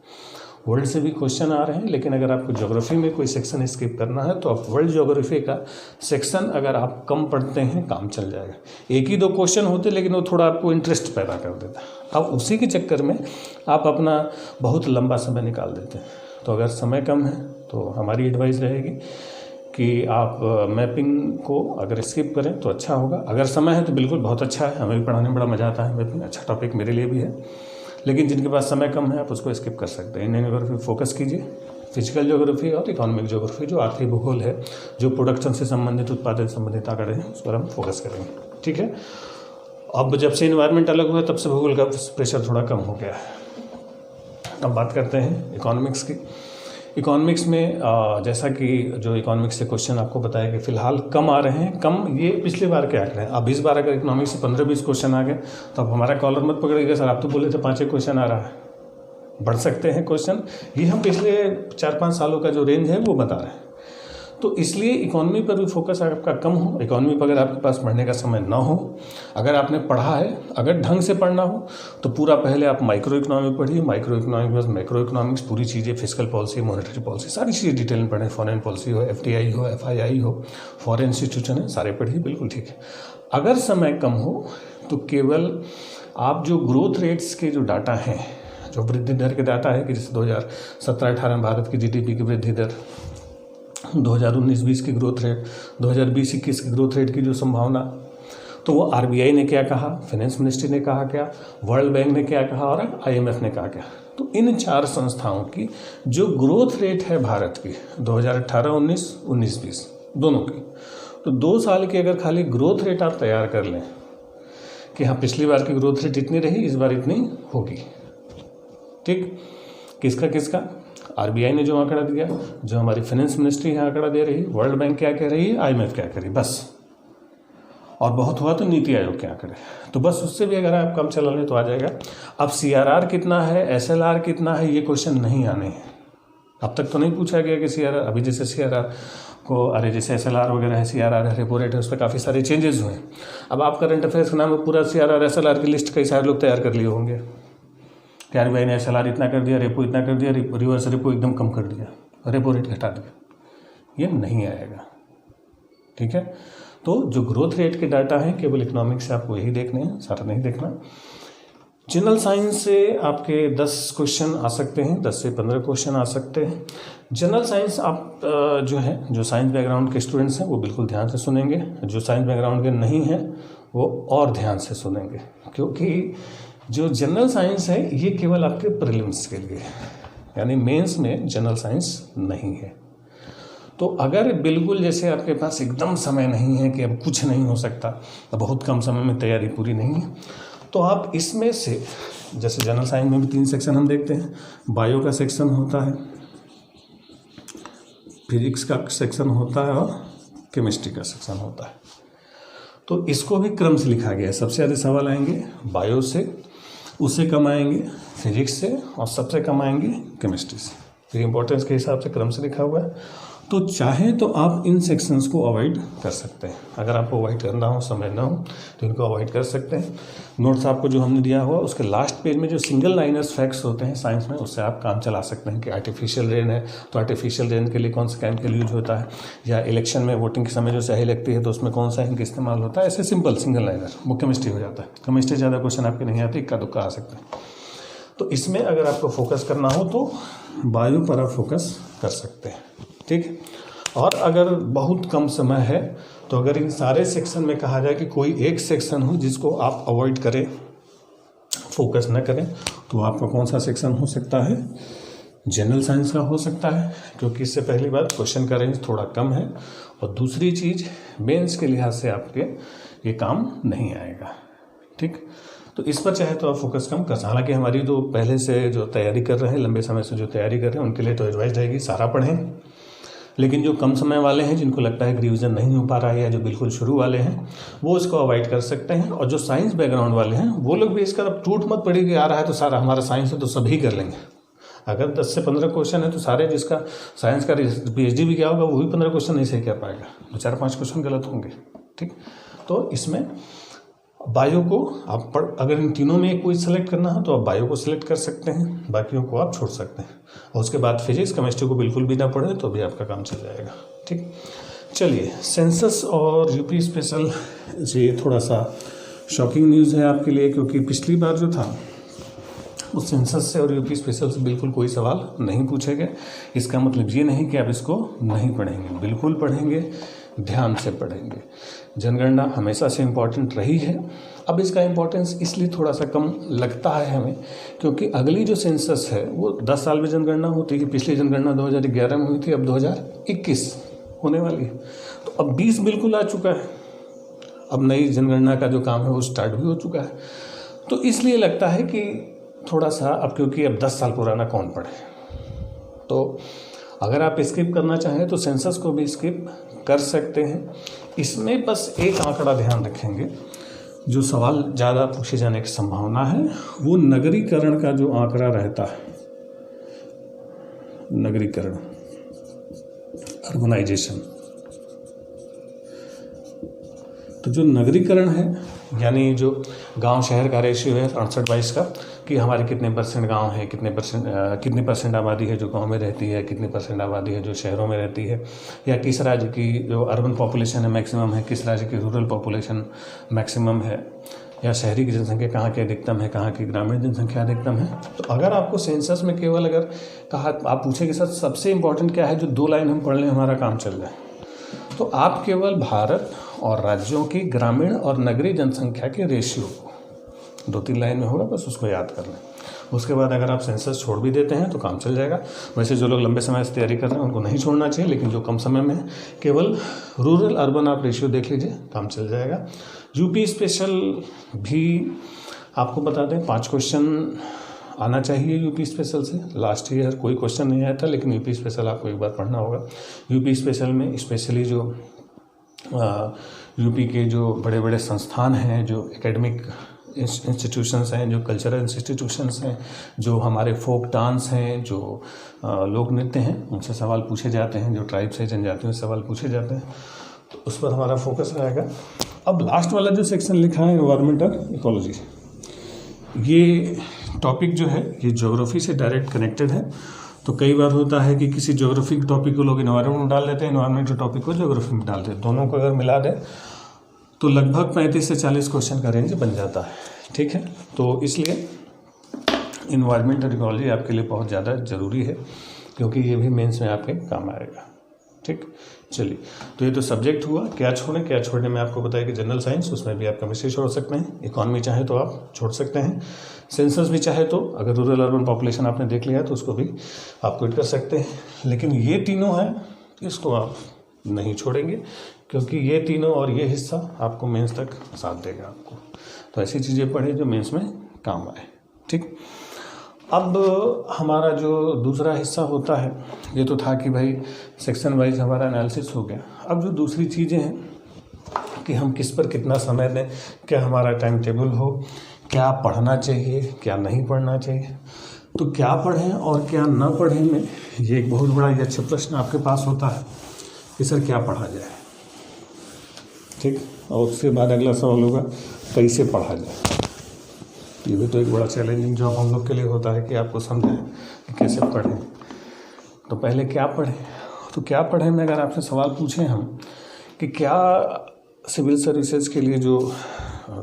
वर्ल्ड से भी क्वेश्चन आ रहे हैं। लेकिन अगर आपको ज्योग्राफी में कोई सेक्शन स्किप करना है तो आप वर्ल्ड ज्योग्राफी का सेक्शन अगर आप कम पढ़ते हैं, काम चल जाएगा। 1 ही 2 क्वेश्चन होते, लेकिन वो थोड़ा आपको इंटरेस्ट पैदा कर देता है। अब उसी के चक्कर में आप अपना बहुत लंबा समय निकाल देते हैं। तो अगर समय कम है तो हमारी एडवाइस रहेगी कि आप मैपिंग को अगर स्किप करें तो अच्छा होगा। अगर समय है तो बिल्कुल बहुत अच्छा है, हमें भी पढ़ाने में बड़ा मज़ा आता है, मैपिंग अच्छा टॉपिक मेरे लिए भी है। लेकिन जिनके पास समय कम है आप उसको स्किप कर सकते हैं। इंडियन ज्योग्राफी फोकस कीजिए, फिजिकल ज्योग्राफी और इकोनॉमिक ज्योग्राफी जो आर्थिक भूगोल है, जो प्रोडक्शन से संबंधित, उत्पादन से संबंधित आंकड़े हैं, उस पर हम फोकस करेंगे। ठीक है, अब जब से इन्वायरमेंट अलग हुआ तब से भूगोल का प्रेशर थोड़ा कम हो गया है। अब बात करते हैं इकोनॉमिक्स की। इकोनॉमिक्स में जैसा कि जो इकोनॉमिक्स से क्वेश्चन आपको बताया कि फ़िलहाल कम आ रहे हैं, कम ये पिछले बार के आंकड़े हैं। अब इस बार अगर इकोनॉमिक्स से 15-20 क्वेश्चन आ गए तो अब हमारा कॉलर मत पकड़िएगा, सर आप तो बोले थे 5 क्वेश्चन आ रहा है। बढ़ सकते हैं क्वेश्चन, ये हम पिछले 4-5 सालों का जो रेंज है वो बता रहे हैं। तो इसलिए इकोनॉमी पर भी फोकस आपका कम हो। इकोनॉमी पर अगर आपके पास पढ़ने का समय ना हो, अगर आपने पढ़ा है, अगर ढंग से पढ़ना हो तो पूरा पहले आप माइक्रो इकोनॉमी पढ़िए। माइक्रो इकोनॉमी के बाद मैक्रो इकोनॉमिक्स, पूरी चीज़ें, फिस्कल पॉलिसी, मॉनेटरी पॉलिसी, सारी चीज़ें डिटेल में पढ़ें। फॉरेन पॉलिसी हो, FDI हो, FII हो, फॉरेन इंस्टीट्यूशन है, सारे पढ़िए, बिल्कुल ठीक है। अगर समय कम हो तो केवल आप जो ग्रोथ रेट्स के जो डाटा हैं, जो वृद्धि दर के डाटा है कि जैसे 2017-18 भारत की GDP की वृद्धि दर, 2019-20 की ग्रोथ रेट, 2020-21 की ग्रोथ रेट की जो संभावना, तो वो RBI ने क्या कहा, फाइनेंस मिनिस्ट्री ने कहा क्या, वर्ल्ड बैंक ने क्या कहा और IMF ने कहा क्या। तो इन 4 संस्थाओं की जो ग्रोथ रेट है भारत की 2018-19, 19-20 दोनों की, तो 2 साल की अगर खाली ग्रोथ रेट आप तैयार कर लें कि हाँ पिछली बार की ग्रोथ रेट इतनी रही, इस बार इतनी होगी। ठीक, किसका आरबीआई ने जो आंकड़ा दिया, जो हमारी फाइनेंस मिनिस्ट्री है आंकड़ा दे रही, वर्ल्ड बैंक क्या कह रही है, आईएमएफ क्या कह रही, बस। और बहुत हुआ तो नीति आयोग के आंकड़े, तो बस उससे भी अगर आप कम चला लें तो आ जाएगा। अब सीआरआर कितना है, एसएलआर कितना है, ये क्वेश्चन नहीं आने हैं। अब तक तो नहीं पूछा गया कि सीआरआर, अभी जैसे सीआरआर को, अरे जैसे एसएलआर वगैरह है, सीआरआर है, रेपो रेट है, उस पर काफ़ी सारे चेंजेस हुए हैं। अब आप करंट अफेयर्स के नाम में पूरा सीआरआर एसएलआर की लिस्ट कई सारे लोग तैयार कर लिए होंगे कि आरबीआई ने एसएलआर इतना कर दिया, रेपो इतना कर दिया, रिवर्स रेपो एकदम कम कर दिया, रेपो रेट घटा दिया, ये नहीं आएगा। ठीक है, तो जो ग्रोथ रेट के डाटा हैं केवल इकोनॉमिक्स से आपको यही देखने हैं, सारा नहीं देखना। जनरल साइंस से आपके 10 क्वेश्चन आ सकते हैं, 10 से 15 क्वेश्चन आ सकते हैं। जनरल साइंस आप जो साइंस बैकग्राउंड के स्टूडेंट्स हैं वो बिल्कुल ध्यान से सुनेंगे, जो साइंस बैकग्राउंड के नहीं हैं वो और ध्यान से सुनेंगे, क्योंकि जो जनरल साइंस है ये केवल आपके प्रीलिम्स के लिए, यानी मेंस में जनरल साइंस नहीं है। तो अगर बिल्कुल जैसे आपके पास एकदम समय नहीं है कि अब कुछ नहीं हो सकता, अब बहुत कम समय में तैयारी पूरी नहीं है, तो आप इसमें से, जैसे जनरल साइंस में भी 3 सेक्शन हम देखते हैं, बायो का सेक्शन होता है, फिजिक्स का सेक्शन होता है और केमिस्ट्री का सेक्शन होता है। तो इसको भी क्रम से लिखा गया है, सबसे ज़्यादा सवाल आएंगे बायो से, उससे कम आएंगे फिजिक्स से और सबसे कम आएंगे केमिस्ट्री से। तो इंपॉर्टेंस के हिसाब से क्रम से लिखा हुआ है। तो चाहे तो आप इन सेक्शंस को अवॉइड कर सकते हैं, अगर आपको अवॉइड करना हो, समय ना हो तो इनको अवॉइड कर सकते हैं। नोट्स आपको जो हमने दिया हुआ उसके लास्ट पेज में जो सिंगल लाइनर्स फैक्ट्स होते हैं साइंस में, उससे आप काम चला सकते हैं कि आर्टिफिशियल रेन है तो आर्टिफिशियल रेन के लिए कौन सा केमिकल यूज होता है, या इलेक्शन में वोटिंग के समय जो स्याही लगती है तो उसमें कौन सा इंक इस्तेमाल होता है। ऐसे सिंपल सिंगल लाइनर, वो केमिस्ट्री हो जाता है। केमिस्ट्री ज़्यादा क्वेश्चन आपके नहीं आते, इक्का दुक्का आ सकते हैं। तो इसमें अगर आपको फोकस करना हो तो बायो पर आप फोकस कर सकते हैं। ठीक, और अगर बहुत कम समय है तो अगर इन सारे सेक्शन में कहा जाए कि कोई एक सेक्शन हो जिसको आप अवॉइड करें, फोकस न करें, तो आपका कौन सा सेक्शन हो सकता है, जनरल साइंस का हो सकता है, क्योंकि इससे पहली बात क्वेश्चन का रेंज थोड़ा कम है, और दूसरी चीज़ मेंस के लिहाज से आपके ये काम नहीं आएगा। ठीक, तो इस पर चाहे तो आप फोकस कम कर सकते। हालांकि हमारी जो पहले से जो तैयारी कर रहे हैं, लंबे समय से जो तैयारी कर रहे हैं, उनके लिए तो एडवाइस रहेगी सारा पढ़ें, लेकिन जो कम समय वाले हैं, जिनको लगता है कि रिवीजन नहीं हो पा रहा है, या जो बिल्कुल शुरू वाले हैं, वो इसको अवॉइड कर सकते हैं। और जो साइंस बैकग्राउंड वाले हैं वो लोग भी इसका टूट मत पड़ी कि आ रहा है तो सारा हमारा साइंस है तो सभी कर लेंगे। अगर 10 से 15 क्वेश्चन है तो सारे, जिसका साइंस का पीएचडी भी किया होगा वो भी 15 क्वेश्चन नहीं सही कर पाएगा, 2-4-5 क्वेश्चन गलत होंगे। ठीक, तो इसमें बायो को आप अगर इन तीनों में कोई सेलेक्ट करना हो तो आप बायो को सिलेक्ट कर सकते हैं, बाकियों को आप छोड़ सकते हैं। और उसके बाद फिजिक्स केमिस्ट्री को बिल्कुल भी ना पढ़े तो भी आपका काम चल जाएगा। ठीक, चलिए, सेंसस और यूपी स्पेशल, ये थोड़ा सा शॉकिंग न्यूज़ है आपके लिए, क्योंकि पिछली बार जो था उस सेंसस से और यूपी स्पेशल से बिल्कुल कोई सवाल नहीं पूछे गए। इसका मतलब ये नहीं कि आप इसको नहीं पढ़ेंगे, बिल्कुल पढ़ेंगे, ध्यान से पढ़ेंगे। जनगणना हमेशा से इम्पॉर्टेंट रही है। अब इसका इम्पोर्टेंस इसलिए थोड़ा सा कम लगता है हमें, क्योंकि अगली जो सेंसस है वो 10 साल में जनगणना होती है। पिछली जनगणना 2011 में हुई थी, अब 2021 होने वाली है। तो अब 20 बिल्कुल आ चुका है, अब नई जनगणना का जो काम है वो स्टार्ट भी हो चुका है। तो इसलिए लगता है कि थोड़ा सा, अब क्योंकि अब 10 साल पुराना कौन पढ़े, तो अगर आप स्किप करना चाहें तो सेंसस को भी स्किप कर सकते हैं। इसमें बस एक आंकड़ा ध्यान रखेंगे, जो सवाल ज़्यादा पूछे जाने की संभावना है वो नगरीकरण का जो आंकड़ा रहता है, नगरीकरण, अर्बनाइजेशन। तो जो नगरीकरण है, यानी जो गांव शहर का रेशियो है 68-22 का, कि हमारे कितने परसेंट गांव है, कितने परसेंट आबादी है जो गांव में रहती है, कितने परसेंट आबादी है जो शहरों में रहती है, या किस राज्य की जो अर्बन पॉपुलेशन है मैक्सिमम है, किस राज्य की रूरल पॉपुलेशन मैक्सिमम है, या शहरी की जनसंख्या कहाँ की अधिकतम है, कहाँ की ग्रामीण जनसंख्या अधिकतम है। तो अगर आपको सेंसस में केवल अगर कहा, आप पूछे कि सर सबसे इम्पोर्टेंट क्या है, जो 2 लाइन हम पढ़ लें हमारा काम चल जाए, तो आप केवल भारत और राज्यों की ग्रामीण और नगरीय जनसंख्या के रेशियो को 2-3 लाइन में होगा, बस उसको याद कर लें। उसके बाद अगर आप सेंसस छोड़ भी देते हैं तो काम चल जाएगा। वैसे जो लोग लंबे समय से तैयारी कर रहे हैं उनको नहीं छोड़ना चाहिए, लेकिन जो कम समय में है केवल रूरल अर्बन आप रेशियो देख लीजिए, काम चल जाएगा। यूपी स्पेशल भी आपको बता दें 5 क्वेश्चन आना चाहिए यूपी स्पेशल से। लास्ट ईयर कोई क्वेश्चन नहीं आया था, लेकिन यूपी स्पेशल आपको एक बार पढ़ना होगा। यूपी स्पेशल में स्पेशली जो यूपी के जो बड़े बड़े संस्थान हैं, जो एकेडमिक इंस्टीट्यूशंस हैं, जो कल्चरल इंस्टीट्यूशंस हैं, जो हमारे फोक डांस हैं, जो लोक नृत्य हैं, उनसे सवाल पूछे जाते हैं, जो ट्राइब से जनजातियों से सवाल पूछे जाते हैं, तो उस पर हमारा फोकस रहेगा। अब लास्ट वाला जो सेक्शन लिखा है एनवायरमेंटल इकोलॉजी, ये टॉपिक जो है ये ज्योग्राफी से डायरेक्ट कनेक्टेड है। तो कई बार होता है कि किसी ज्योग्राफिक टॉपिक को लोग एनवायरमेंट में डाल देते हैं, एनवायरमेंटल टॉपिक को ज्योग्राफी में डाल देते हैं। दोनों को अगर मिला दें तो लगभग 35 से 40 क्वेश्चन का रेंज बन जाता है। ठीक है, तो इसलिए एनवायरमेंटल इकोलॉजी आपके लिए बहुत ज़्यादा ज़रूरी है, क्योंकि ये भी मेंस में आपके काम आएगा। ठीक, चलिए, तो ये तो सब्जेक्ट हुआ। क्या छोड़ने में आपको बताया कि जनरल साइंस, उसमें भी आप केमिस्ट्री छोड़ सकते हैं, इकॉनमी चाहे तो आप छोड़ सकते हैं, सेंसस भी चाहे तो, अगर रूरल अर्बन पॉपुलेशन आपने देख लिया तो उसको भी आप क्विट कर सकते हैं। लेकिन ये तीनों हैं, इसको आप नहीं छोड़ेंगे, क्योंकि ये तीनों और ये हिस्सा आपको मेंस तक साथ देगा आपको। तो ऐसी चीज़ें पढ़ें जो मेंस में काम आए। ठीक, अब हमारा जो दूसरा हिस्सा होता है, ये तो था कि भाई सेक्शन वाइज हमारा एनालिसिस हो गया। अब जो दूसरी चीज़ें हैं कि हम किस पर कितना समय दें, क्या हमारा टाइम टेबल हो, क्या पढ़ना चाहिए, क्या नहीं पढ़ना चाहिए। तो क्या पढ़ें और क्या ना पढ़ें में ये एक बहुत बड़ा अच्छा प्रश्न आपके पास होता है कि सर क्या पढ़ा जाए। ठीक, और उसके बाद अगला सवाल होगा कैसे पढ़ा जाए। ये भी तो एक बड़ा चैलेंजिंग जॉब हम लोग के लिए होता है कि आपको समझें कि कैसे पढ़ें। तो पहले क्या पढ़ें, तो क्या पढ़ें में अगर आपसे सवाल पूछें हम कि क्या सिविल सर्विसेज के लिए जो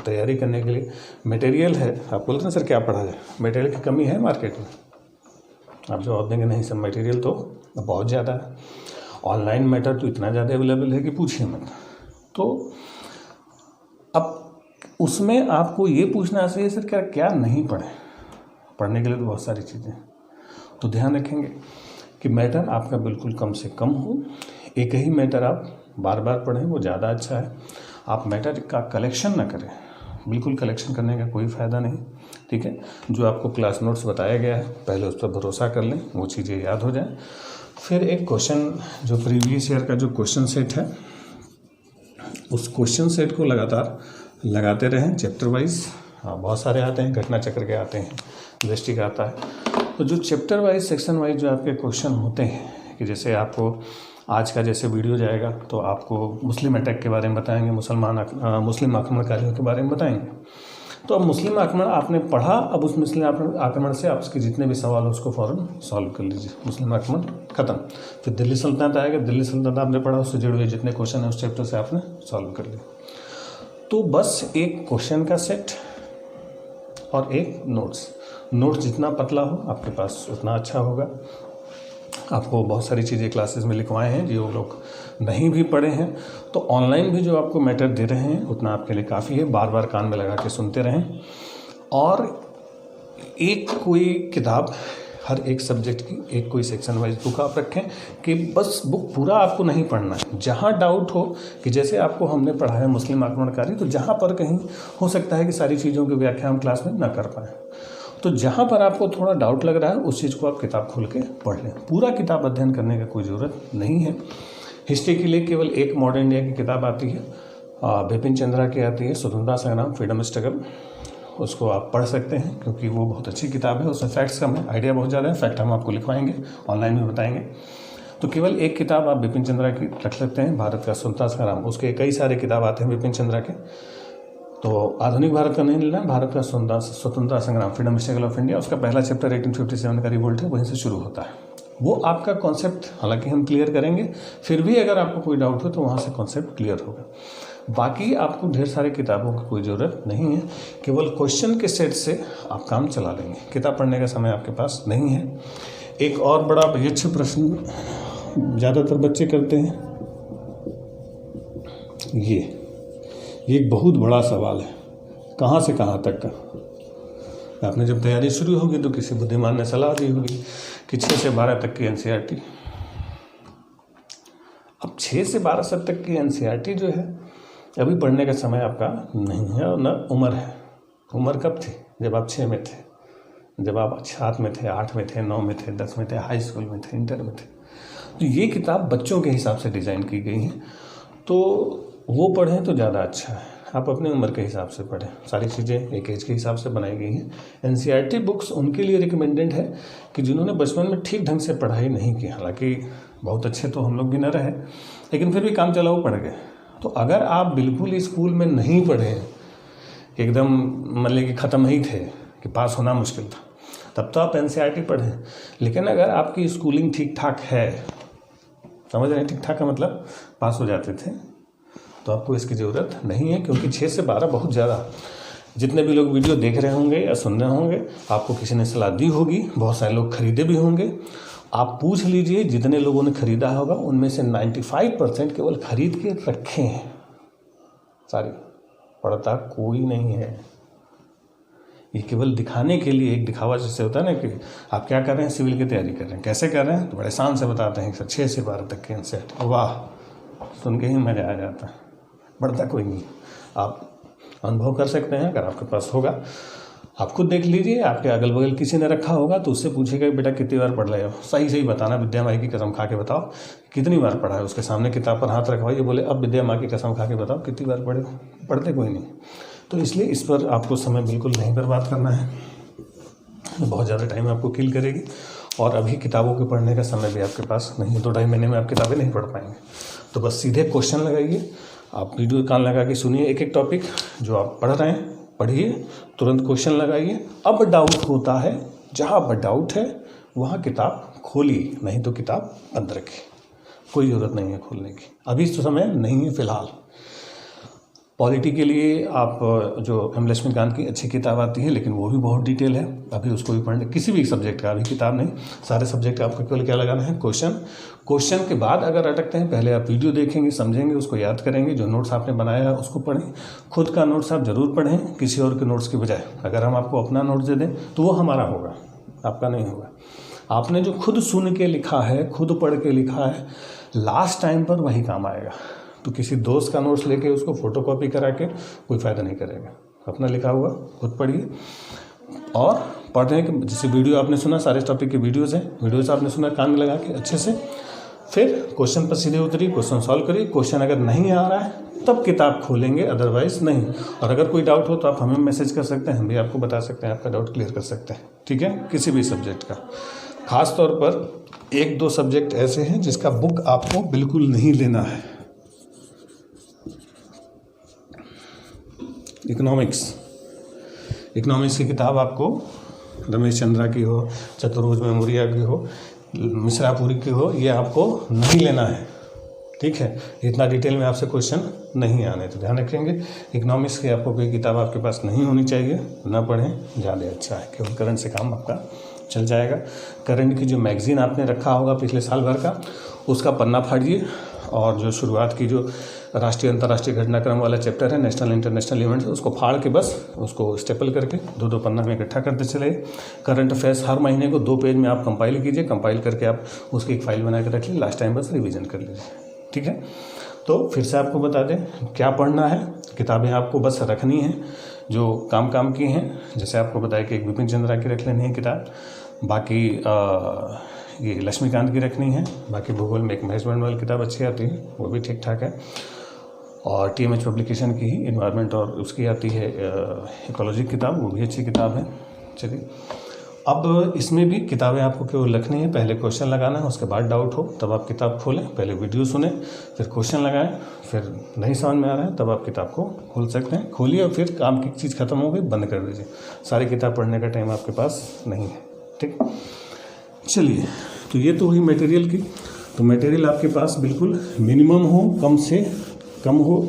तैयारी करने के लिए मटेरियल है, आप बोलते हैं सर क्या पढ़ा जाए, मटेरियल की कमी है मार्केट में। आप जवाब देंगे नहीं सर मटेरियल तो बहुत ज़्यादा है, ऑनलाइन मैटर तो इतना ज़्यादा अवेलेबल है कि पूछिए मत। तो अब उसमें आपको ये पूछना चाहिए सर क्या क्या नहीं पढ़े। पढ़ने के लिए तो बहुत सारी चीज़ें, तो ध्यान रखेंगे कि मैटर आपका बिल्कुल कम से कम हो। एक ही मैटर आप बार बार पढ़ें, वो ज़्यादा अच्छा है। आप मैटर का कलेक्शन ना करें, बिल्कुल कलेक्शन करने का कोई फ़ायदा नहीं। ठीक है, जो आपको क्लास नोट्स बताया गया है पहले उस पर भरोसा कर लें, वो चीज़ें याद हो जाएं। फिर एक क्वेश्चन जो प्रीवियस ईयर का जो क्वेश्चन सेट है, उस क्वेश्चन सेट को लगातार लगाते रहें चैप्टर वाइज। हाँ, बहुत सारे आते हैं, घटना चक्र के आते हैं, दृष्टि का आता है। तो जो चैप्टर वाइज सेक्शन वाइज जो आपके क्वेश्चन होते हैं कि जैसे आपको आज का जैसे वीडियो जाएगा तो आपको मुस्लिम अटैक के बारे में बताएंगे, मुस्लिम आक्रमणकारियों के बारे में बताएंगे। तो अब मुस्लिम आक्रमण आपने पढ़ा, अब उस मुस्लिम आक्रमण से आप उसके जितने भी सवाल उसको फ़ौरन सॉल्व कर लीजिए। मुस्लिम आक्रमण खत्म, फिर दिल्ली सल्तनत आएगा, दिल्ली सल्तनत आपने पढ़ा, उससे जुड़े हुए जितने क्वेश्चन हैं उस चैप्टर से आपने सॉल्व कर लिए। तो बस एक क्वेश्चन का सेट और एक नोट्स जितना पतला हो आपके पास उतना अच्छा होगा। आपको बहुत सारी चीज़ें क्लासेस में लिखवाए हैं, जो लोग नहीं भी पढ़े हैं तो ऑनलाइन भी जो आपको मैटर दे रहे हैं उतना आपके लिए काफ़ी है। बार बार कान में लगा के सुनते रहें, और एक कोई किताब हर एक सब्जेक्ट की, एक कोई सेक्शन वाइज बुक आप रखें कि बस बुक पूरा आपको नहीं पढ़ना है। जहाँ डाउट हो कि जैसे आपको हमने पढ़ा है मुस्लिम आक्रमणकारी, तो जहाँ पर कहीं हो सकता है कि सारी चीज़ों की व्याख्या हम क्लास में ना कर पाएँ, तो जहाँ पर आपको थोड़ा डाउट लग रहा है उस चीज़ को आप किताब खोल के पढ़ लें। पूरा किताब अध्ययन करने का कोई ज़रूरत नहीं है। हिस्ट्री के लिए केवल एक मॉडर्न इंडिया की किताब आती है, बिपिन चंद्रा की आती है, स्वतंत्रता संग्राम फ्रीडम स्ट्रगल, उसको आप पढ़ सकते हैं क्योंकि वो बहुत अच्छी किताब है। उसमें फैक्ट्स कम है, आइडिया बहुत ज़्यादा है। फैक्ट हम आपको लिखवाएंगे, ऑनलाइन भी बताएंगे। तो केवल एक किताब आप बिपिन चंद्रा की रख सकते हैं, भारत का स्वतंत्रता संग्राम। उसके कई सारे किताब आते हैं बिपिन चंद्रा के, तो आधुनिक भारत का नहीं लेना, भारत का स्वतंत्रता संग्राम फ्रीडम स्ट्रगल ऑफ इंडिया, उसका पहला चैप्टर 1857 का रिवोल्ट है, वहीं से शुरू होता है। वो आपका कॉन्सेप्ट हालांकि हम क्लियर करेंगे, फिर भी अगर आपको कोई डाउट हो तो वहाँ से कॉन्सेप्ट क्लियर होगा। बाकी आपको ढेर सारे किताबों की कोई ज़रूरत नहीं है, केवल क्वेश्चन के सेट से आप काम चला लेंगे। किताब पढ़ने का समय आपके पास नहीं है। एक और बड़ा अच्छा प्रश्न ज़्यादातर बच्चे करते हैं, ये एक बहुत बड़ा सवाल है, कहाँ से कहाँ तक का। आपने जब तैयारी शुरू होगी तो किसी बुद्धिमान ने सलाह दी होगी कि 6 से 12 तक की एनसीईआरटी। अब 6 से 12 तक की एनसीईआरटी जो है अभी पढ़ने का समय आपका नहीं है और न उम्र है। उम्र कब थी? जब आप 6 में थे, जब आप 7 में थे, 8 में थे, 9 में थे, 10 में थे, हाई स्कूल में थे, इंटर में थे। तो ये किताब बच्चों के हिसाब से डिज़ाइन की गई है, तो वो पढ़ें तो ज़्यादा अच्छा है। आप अपने उम्र के हिसाब से पढ़ें, सारी चीज़ें एक एज के हिसाब से बनाई गई हैं। एनसीईआरटी बुक्स उनके लिए रिकमेंडेड है कि जिन्होंने बचपन में ठीक ढंग से पढ़ाई नहीं की। हालांकि बहुत अच्छे तो हम लोग भी न रहे, लेकिन फिर भी काम चलाओ पढ़ गए। तो अगर आप बिल्कुल स्कूल में नहीं पढ़े, एकदम मतलब कि ख़त्म ही थे कि पास होना मुश्किल था, तब तो आप एनसीईआरटी पढ़ें। लेकिन अगर आपकी स्कूलिंग ठीक ठाक है, समझ रहे हैं, ठीक ठाक का मतलब पास हो जाते थे, तो आपको इसकी ज़रूरत नहीं है। क्योंकि 6 से 12 बहुत ज़्यादा, जितने भी लोग वीडियो देख रहे होंगे या सुन रहे होंगे, आपको किसी ने सलाह दी होगी, बहुत सारे लोग खरीदे भी होंगे। आप पूछ लीजिए जितने लोगों ने खरीदा होगा उनमें से 95% केवल खरीद के रखे हैं, सारी पढ़ता कोई नहीं है। ये केवल दिखाने के लिए, एक दिखावा जैसे होता है ना कि आप क्या कर रहे हैं, सिविल की तैयारी कर रहे हैं, कैसे कर रहे हैं, तो बड़े शान से बताते हैं सर 6 से 12 तक के एनसीईआरटी। वाह, सुन के ही मज़ा आ जाता है। पढ़ता कोई नहीं, आप अनुभव कर सकते हैं अगर आपके पास होगा। आप खुद देख लीजिए, आपके अगल बगल किसी ने रखा होगा तो उससे पूछिएगा बेटा कितनी बार पढ़ रहे हो, सही सही बताना, विद्या माई की कसम खा के बताओ कितनी बार पढ़ा है। उसके सामने किताब पर हाथ रखवाइए, बोले अब विद्या माँ की कसम खा के बताओ कितनी बार पढ़े हो। पढ़ते कोई नहीं। तो इसलिए इस पर आपको समय बिल्कुल नहीं बर्बाद करना है, बहुत ज़्यादा टाइम आपको किल करेगी। और अभी किताबों के पढ़ने का समय भी आपके पास नहीं है, 2-2.5 महीने में आप किताबें नहीं पढ़ पाएंगे। तो बस सीधे क्वेश्चन लगाइए, आप वीडियो कान लगा के सुनिए, एक एक टॉपिक जो आप पढ़ रहे हैं पढ़िए, तुरंत क्वेश्चन लगाइए। अब डाउट होता है, जहाँ पर डाउट है वहाँ किताब खोलिए, नहीं तो किताब बंद रखिए, कोई ज़रूरत नहीं है खोलने की। अभी इस समय नहीं है फ़िलहाल। पॉलिटी के लिए आप जो एम लक्ष्मीकांत की अच्छी किताब आती है, लेकिन वो भी बहुत डिटेल है, अभी उसको भी पढ़ने, किसी भी सब्जेक्ट का अभी किताब नहीं, सारे सब्जेक्ट का आपको केवल क्या लगाना है, क्वेश्चन। क्वेश्चन के बाद अगर अटकते हैं, पहले आप वीडियो देखेंगे, समझेंगे, उसको याद करेंगे, जो नोट्स आपने बनाया है उसको पढ़ें। खुद का नोट्स आप ज़रूर पढ़ें किसी और के नोट्स के बजाय। अगर हम आपको अपना नोट्स दे दें तो वो हमारा होगा, आपका नहीं होगा। आपने जो खुद सुन के लिखा है, खुद पढ़ के लिखा है, लास्ट टाइम पर वही काम आएगा। तो किसी दोस्त का नोट्स लेके उसको फोटोकॉपी करा के कोई फ़ायदा नहीं करेगा। अपना लिखा हुआ खुद पढ़िए। और पढ़ने के जैसे वीडियो आपने सुना, सारे टॉपिक के वीडियोज़ हैं, वीडियोज़ आपने सुना कान में लगा के अच्छे से, फिर क्वेश्चन पर सीधे उतरिए, क्वेश्चन सॉल्व करिए। क्वेश्चन अगर नहीं आ रहा है तब किताब खोलेंगे, अदरवाइज नहीं। और अगर कोई डाउट हो तो आप हमें मैसेज कर सकते हैं, हम भी आपको बता सकते हैं, आपका डाउट क्लियर कर सकते हैं, ठीक है, किसी भी सब्जेक्ट का। ख़ास तौर पर 1-2 सब्जेक्ट ऐसे हैं जिसका बुक आपको बिल्कुल नहीं लेना है। इकोनॉमिक्स की किताब आपको रमेश चंद्रा की हो, चतुर्भुज मेमोरिया की हो, मिश्रापुरी की हो, ये आपको नहीं लेना है, ठीक है। इतना डिटेल में आपसे क्वेश्चन नहीं आने, तो ध्यान रखेंगे। इकोनॉमिक्स की आपको कोई किताब आपके पास नहीं होनी चाहिए, ना पढ़ें, ज़्यादा अच्छा है, केवल करंट से काम आपका चल जाएगा। करंट की जो मैगज़ीन आपने रखा होगा पिछले साल भर का, उसका पन्ना फाड़िए, और जो शुरुआत की जो राष्ट्रीय अंतर्राष्ट्रीय घटनाक्रम वाला चैप्टर है, नेशनल इंटरनेशनल इवेंट्स, उसको फाड़ के बस उसको स्टेपल करके 2-2 पन्ना में इकट्ठा करते चले। करंट अफेयर्स हर महीने को 2 पेज में आप कंपाइल कीजिए, कंपाइल करके आप उसकी एक फाइल बना के रखिए, लास्ट टाइम बस रिवीजन कर लीजिए, ठीक है। तो फिर से आपको बता दें क्या पढ़ना है। किताबें आपको बस रखनी है जो काम की हैं, जैसे आपको बताया कि एक बिपिन चंद्रा की रख लेनी है किताब, बाकी ये लक्ष्मीकांत की रखनी है, बाकी भूगोल में एक महेश बनवाल किताब अच्छी आती है, वो भी ठीक ठाक है, और TMH पब्लिकेशन की ही इन्वायरमेंट और उसकी आती है इकोलॉजी किताब, वो भी अच्छी किताब है। चलिए, अब इसमें भी किताबें आपको केवल रखनी है, पहले क्वेश्चन लगाना है, उसके बाद डाउट हो तब आप किताब खोलें, पहले वीडियो सुने, फिर क्वेश्चन लगाएं, फिर नहीं समझ में आ रहा है तब आप किताब को खोल सकते हैं। खोलिए और फिर काम की चीज़ खत्म हो गई बंद कर दीजिए, सारी किताब पढ़ने का टाइम आपके पास नहीं है, ठीक। चलिए, तो ये तो हुई मटेरियल की। तो मटेरियल आपके पास बिल्कुल मिनिमम हो, कम से कम हो,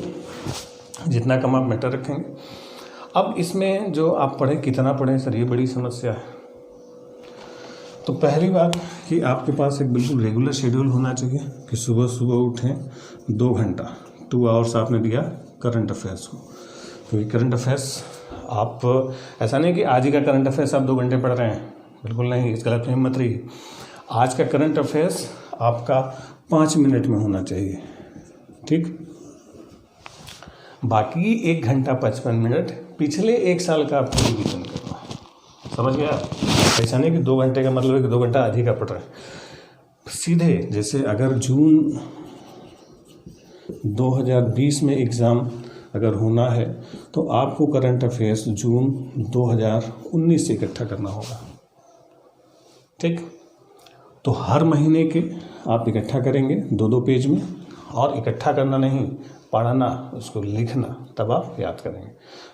जितना कम आप मैटर रखेंगे। अब इसमें जो आप पढ़ें, कितना पढ़ें सर, ये बड़ी समस्या है। तो पहली बात कि आपके पास एक बिल्कुल रेगुलर शेड्यूल होना चाहिए कि सुबह सुबह उठें 2 घंटा, 2 आवर्स आपने दिया करंट अफेयर्स को, क्योंकि करंट अफेयर्स आप ऐसा नहीं कि आज ही का करंट अफेयर्स आप 2 घंटे पढ़ रहे हैं, बिल्कुल नहीं, इस गलत फहमी मत रहिए। आज का करंट अफेयर्स आपका 5 मिनट में होना चाहिए, ठीक। बाकी 1 घंटा 55 मिनट पिछले 1 साल का आपको रिवीजन करना है, समझ गया। ऐसा नहीं कि 2 घंटे का मतलब है कि 2 घंटा आधी का पढ़ रहे हैं। सीधे जैसे अगर जून 2020 में एग्ज़ाम अगर होना है तो आपको करंट अफेयर्स जून 2019 से इकट्ठा करना होगा, ठीक। तो हर महीने के आप इकट्ठा करेंगे 2-2 पेज में, और इकट्ठा करना नहीं, पढ़ना, उसको लिखना, तब आप याद करेंगे।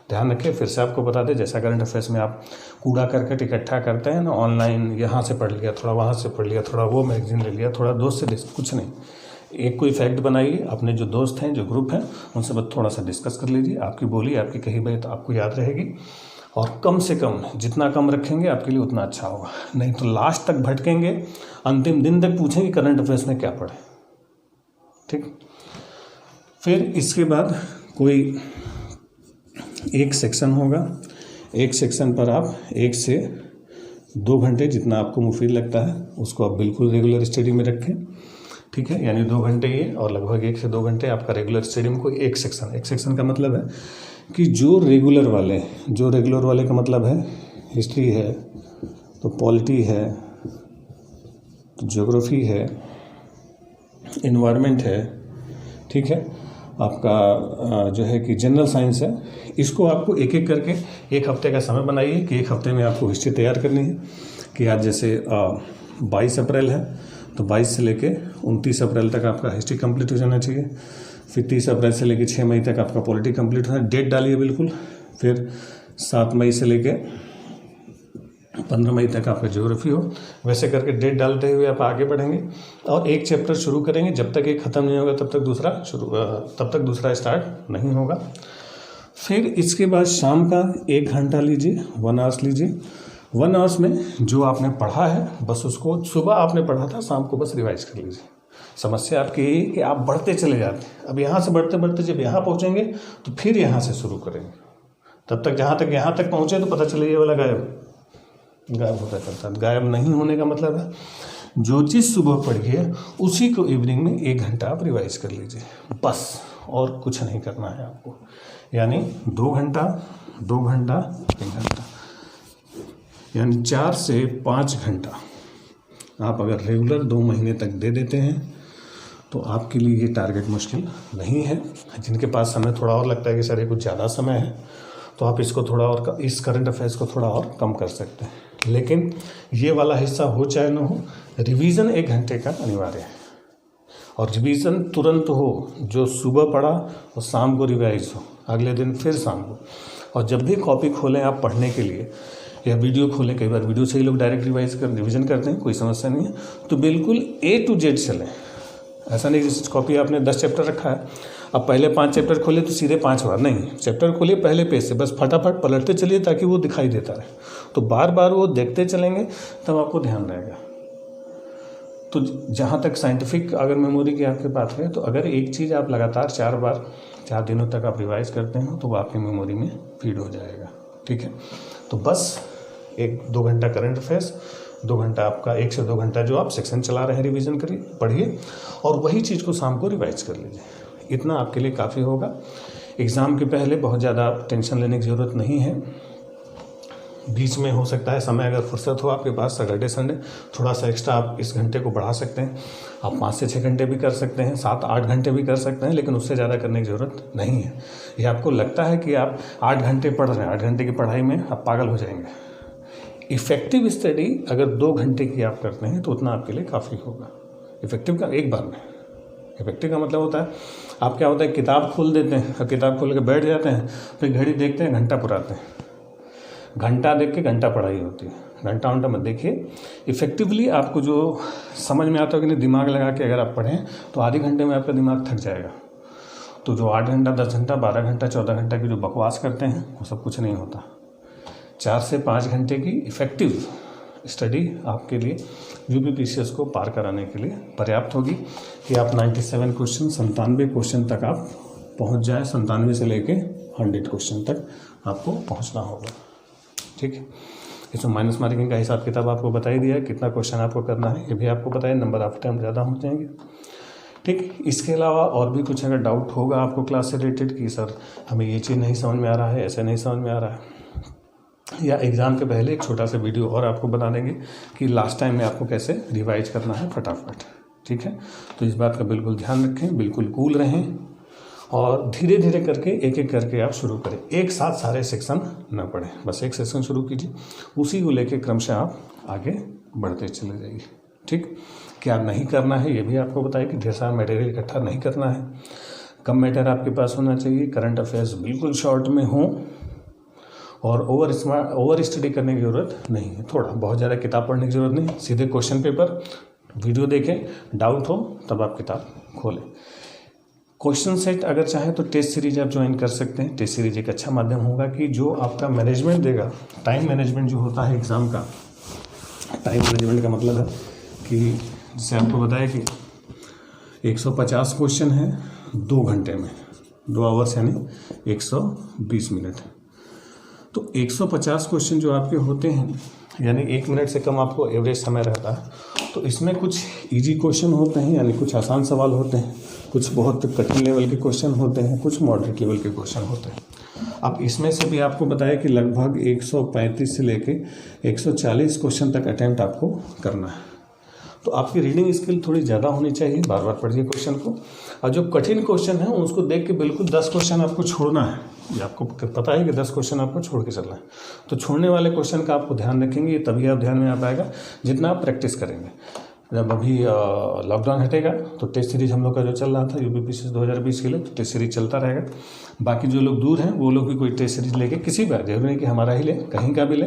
ध्यान रखें, फिर से आपको बता दें, जैसा करंट अफेयर्स में आप कूड़ा करकट इकट्ठा करते हैं ना, ऑनलाइन यहाँ से पढ़ लिया, थोड़ा वहाँ से पढ़ लिया, थोड़ा वो मैगजीन ले लिया, थोड़ा दोस्त से कुछ नहीं, एक कोई फैक्ट बनाइए, अपने जो दोस्त हैं, जो ग्रुप हैं, उनसे बस थोड़ा सा डिस्कस कर लीजिए। आपकी बोली, आपकी कही बात आपको याद रहेगी, और कम से कम जितना कम रखेंगे आपके लिए उतना अच्छा होगा। नहीं तो लास्ट तक भटकेंगे, अंतिम दिन तक पूछेंगे करंट अफेयर्स में क्या पढ़े, ठीक। फिर इसके बाद कोई एक सेक्शन होगा, एक सेक्शन पर आप 1 से 2 घंटे जितना आपको मुफीद लगता है उसको आप बिल्कुल रेगुलर स्टडी में रखें, ठीक है। यानी 2 घंटे ये, और लगभग 1 से 2 घंटे आपका रेगुलर स्टडी में कोई एक सेक्शन का मतलब है कि जो रेगुलर वाले का मतलब है हिस्ट्री है, तो पॉलिटी है, तो ज्योग्राफी है, इन्वायरमेंट है, ठीक है, आपका जो है कि जनरल साइंस है। इसको आपको एक एक करके 1 हफ्ते का समय बनाइए कि 1 हफ्ते में आपको हिस्ट्री तैयार करनी है। कि आज जैसे 22 अप्रैल है, तो 22 से लेके 29 अप्रैल तक आपका हिस्ट्री कंप्लीट हो जाना चाहिए। फिर 30 अप्रैल से लेके 6 मई तक आपका पॉलिटी कंप्लीट होना है, डेट डालिए बिल्कुल। फिर 7 मई से लेके 15 मई तक आपका ज्योग्राफी हो। वैसे करके डेट डालते हुए आप आगे बढ़ेंगे और एक चैप्टर शुरू करेंगे, जब तक एक ख़त्म नहीं होगा तब तक दूसरा स्टार्ट नहीं होगा। फिर इसके बाद शाम का 1 घंटा लीजिए, 1 आवर्स लीजिए। 1 आवर्स में जो आपने पढ़ा है बस उसको, सुबह आपने पढ़ा था शाम को बस रिवाइज कर लीजिए। समस्या आपकी यही कि आप बढ़ते चले जाते हैं। अब यहाँ से बढ़ते बढ़ते जब यहाँ पहुँचेंगे तो फिर यहाँ से शुरू करेंगे, तब तक जहाँ तक यहाँ तक पहुँचे तो पता चले ये वाला गायब होता करता है। गायब नहीं होने का मतलब है जो चीज़ सुबह पढ़ी है उसी को इवनिंग में 1 घंटा आप रिवाइज कर लीजिए बस, और कुछ नहीं करना है आपको। यानी 2 घंटा 2 घंटा 3 घंटा, यानी 4 से 5 घंटा आप अगर रेगुलर 2 महीने तक दे देते हैं तो आपके लिए ये टारगेट मुश्किल नहीं है। जिनके पास समय थोड़ा और लगता है कि सर ये कुछ ज़्यादा समय है, तो आप इसको थोड़ा और, इस करंट अफेयर्स को थोड़ा और कम कर सकते हैं। लेकिन ये वाला हिस्सा हो चाहे ना हो, रिवीजन 1 घंटे का अनिवार्य है। और रिवीजन तुरंत हो, जो सुबह पढ़ा और शाम को रिवाइज हो, अगले दिन फिर शाम को। और जब भी कॉपी खोलें आप पढ़ने के लिए या वीडियो खोलें, कई बार वीडियो से ही लोग डायरेक्ट रिवीजन करते हैं, कोई समस्या नहीं है, तो बिल्कुल A to Z चलें। ऐसा नहीं जैसे कॉपी आपने 10 चैप्टर रखा है, अब पहले 5 चैप्टर खोले तो सीधे 5 बार नहीं, चैप्टर खोलिए पहले पेज से, बस फटाफट पलटते चलिए ताकि वो दिखाई देता रहे। तो बार बार वो देखते चलेंगे तब आपको ध्यान रहेगा। तो जहाँ तक साइंटिफिक अगर मेमोरी की आपकी बात है, तो अगर एक चीज़ आप लगातार 4 बार 4 दिनों तक आप रिवाइज करते हैं तो वो आपकी मेमोरी में फीड हो जाएगा, ठीक है। तो बस 1-2 घंटा करंट अफेयर्स, 2 घंटा आपका, 1 से 2 घंटा जो आप सेक्शन चला रहे हैं रिवीजन करिए, पढ़िए, और वही चीज़ को शाम को रिवाइज कर लीजिए। इतना आपके लिए काफ़ी होगा। एग्ज़ाम के पहले बहुत ज़्यादा टेंशन लेने की ज़रूरत नहीं है। बीच में हो सकता है समय अगर फुर्सत हो आपके पास, सैटरडे संडे थोड़ा सा एक्स्ट्रा आप इस घंटे को बढ़ा सकते हैं। आप 5 से 6 घंटे भी कर सकते हैं, 7-8 घंटे भी कर सकते हैं, लेकिन उससे ज़्यादा करने की ज़रूरत नहीं है। ये आपको लगता है कि आप 8 घंटे पढ़ रहे हैं, 8 घंटे की पढ़ाई में आप पागल हो जाएंगे। इफ़ेक्टिव स्टडी अगर 2 घंटे की आप करते हैं तो उतना आपके लिए काफ़ी होगा। इफ़ेक्टिव का एक बार में, इफेक्टिव का मतलब होता है आप क्या होता है, किताब खोल देते हैं और किताब खोल के बैठ जाते हैं, फिर घड़ी देखते हैं, घंटा पुराते हैं। घंटा देख के घंटा पढ़ाई होती है, घंटा मत देखिए। इफेक्टिवली आपको जो समझ में आता है कि नहीं, दिमाग लगा के अगर आप पढ़ें तो आधे घंटे में आपका दिमाग थक जाएगा। तो जो 8 घंटा 10 घंटा 12 घंटा 14 घंटा की जो बकवास करते हैं वो सब कुछ नहीं होता। 4 से 5 घंटे की इफ़ेक्टिव स्टडी आपके लिए यूपीपीसीएस को पार कराने के लिए पर्याप्त होगी कि आप 97 क्वेश्चन 97 क्वेश्चन तक आप पहुंच जाए, 97 से लेके 100 क्वेश्चन तक आपको पहुंचना होगा। ठीक है, इसमें माइनस मार्किंग का हिसाब किताब आपको बता ही दिया है, कितना क्वेश्चन आपको करना है ये भी आपको पता है, नंबर ऑफ टाइम ज़्यादा हो जाएंगे। ठीक, इसके अलावा और भी कुछ अगर डाउट होगा आपको क्लास से रिलेटेड कि सर हमें ये चीज़ नहीं समझ में आ रहा है, ऐसे नहीं समझ में आ रहा है, या एग्ज़ाम के पहले एक छोटा सा वीडियो और आपको बता देंगे कि लास्ट टाइम में आपको कैसे रिवाइज करना है फटाफट। ठीक है, तो इस बात का बिल्कुल ध्यान रखें, बिल्कुल कूल रहें और धीरे धीरे करके एक एक करके आप शुरू करें, एक साथ सारे सेक्शन न पढ़ें, बस एक सेक्शन शुरू कीजिए, उसी को लेके क्रमशः आप आगे बढ़ते चले जाइए। ठीक, क्या नहीं करना है ये भी आपको बताया कि ढेर सारा मटेरियल इकट्ठा नहीं करना है, कम मैटर आपके पास होना चाहिए, करंट अफेयर्स बिल्कुल शॉर्ट में हों और ओवर स्टडी करने की ज़रूरत नहीं है, थोड़ा बहुत ज़्यादा किताब पढ़ने की ज़रूरत नहीं, सीधे क्वेश्चन पेपर वीडियो देखें, डाउट हो तब आप किताब खोलें। क्वेश्चन सेट अगर चाहें तो टेस्ट सीरीज आप ज्वाइन कर सकते हैं। टेस्ट सीरीज एक अच्छा माध्यम होगा कि जो आपका मैनेजमेंट देगा, टाइम मैनेजमेंट जो होता है एग्ज़ाम का, टाइम मैनेजमेंट का मतलब है कि जैसे आपको बताया कि 150 क्वेश्चन है 2 घंटे में, 2 आवर्स यानी 120 मिनट। तो 150 क्वेश्चन जो आपके होते हैं यानी 1 मिनट से कम आपको एवरेज समय रहता है, तो इसमें कुछ इजी क्वेश्चन होते हैं यानी कुछ आसान सवाल होते हैं, कुछ बहुत कठिन लेवल के क्वेश्चन होते हैं, कुछ मॉडरेट लेवल के क्वेश्चन होते हैं। अब इसमें से भी आपको बताया कि लगभग 135 से लेके 140 क्वेश्चन तक अटैम्प्ट आपको करना है। तो आपकी रीडिंग स्किल थोड़ी ज़्यादा होनी चाहिए, बार बार पढ़िए क्वेश्चन को, और जो कठिन क्वेश्चन है उसको देख के बिल्कुल 10 क्वेश्चन आपको छोड़ना है, ये आपको पता है कि 10 क्वेश्चन आपको छोड़ के चलना है। तो छोड़ने वाले क्वेश्चन का आपको ध्यान रखेंगे, तभी आप ध्यान में आ पाएगा जितना आप प्रैक्टिस करेंगे। जब अभी लॉकडाउन हटेगा तो टेस्ट सीरीज हम लोग का जो चल रहा था यूपीपीसीएस 2020 के लिए, तो टेस्ट सीरीज चलता रहेगा। बाकी जो लोग दूर हैं वो लोग भी कोई टेस्ट सीरीज लेके, किसी का जरूरी नहीं कि हमारा ही ले, कहीं का भी ले,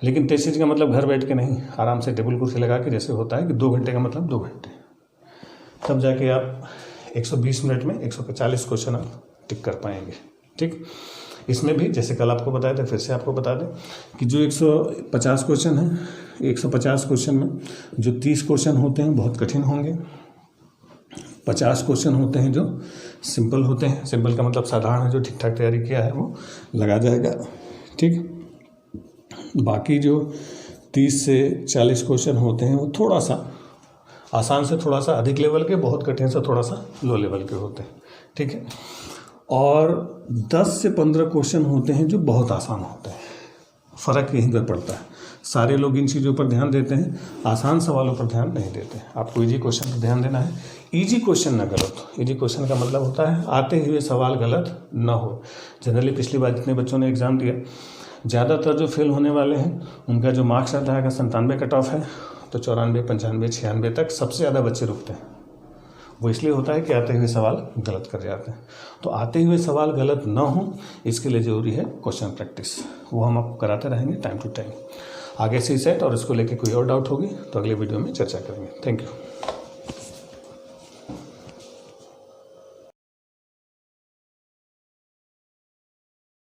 लेकिन टेस्ट सीरीज का मतलब घर बैठ के नहीं, आराम से टेबल कुर्सी लगा के, जैसे होता है कि 2 घंटे का मतलब 2 घंटे, तब जाके आप 120 मिनट में 140 क्वेश्चन आप टिक कर पाएंगे। ठीक, इसमें भी जैसे कल आपको बताया था, फिर से आपको बता दें कि जो 150 क्वेश्चन हैं, 150 क्वेश्चन में जो 30 क्वेश्चन होते हैं बहुत कठिन होंगे, 50 क्वेश्चन होते हैं जो सिंपल होते हैं, सिंपल का मतलब साधारण है, जो ठीक ठाक तैयारी किया है वो लगा जाएगा। ठीक, बाकी जो 30 से 40 क्वेश्चन होते हैं वो थोड़ा सा आसान से थोड़ा सा अधिक लेवल के, बहुत कठिन से थोड़ा सा लो लेवल के होते हैं। ठीक है, और 10 से 15 क्वेश्चन होते हैं जो बहुत आसान होते हैं, फ़र्क यहीं पर पड़ता है। सारे लोग इन चीज़ों पर ध्यान देते हैं, आसान सवालों पर ध्यान नहीं देते। आपको इजी क्वेश्चन पर ध्यान देना है, इजी क्वेश्चन ना गलत हो। इजी क्वेश्चन का मतलब होता है आते हुए सवाल गलत ना हो। जनरली पिछली बार जितने बच्चों ने एग्ज़ाम दिया, ज़्यादातर जो फेल होने वाले हैं उनका जो मार्क्स रहता है 97 कट ऑफ है, तो 94, 95, 96 तक सबसे ज़्यादा बच्चे रुकते हैं। वो इसलिए होता है कि आते हुए सवाल गलत कर जाते हैं। तो आते हुए सवाल गलत ना हो, इसके लिए ज़रूरी है क्वेश्चन प्रैक्टिस, वो हम आपको कराते रहेंगे टाइम टू टाइम। आगे से सेट और इसको लेके कोई और डाउट होगी तो अगले वीडियो में चर्चा करेंगे। Thank you.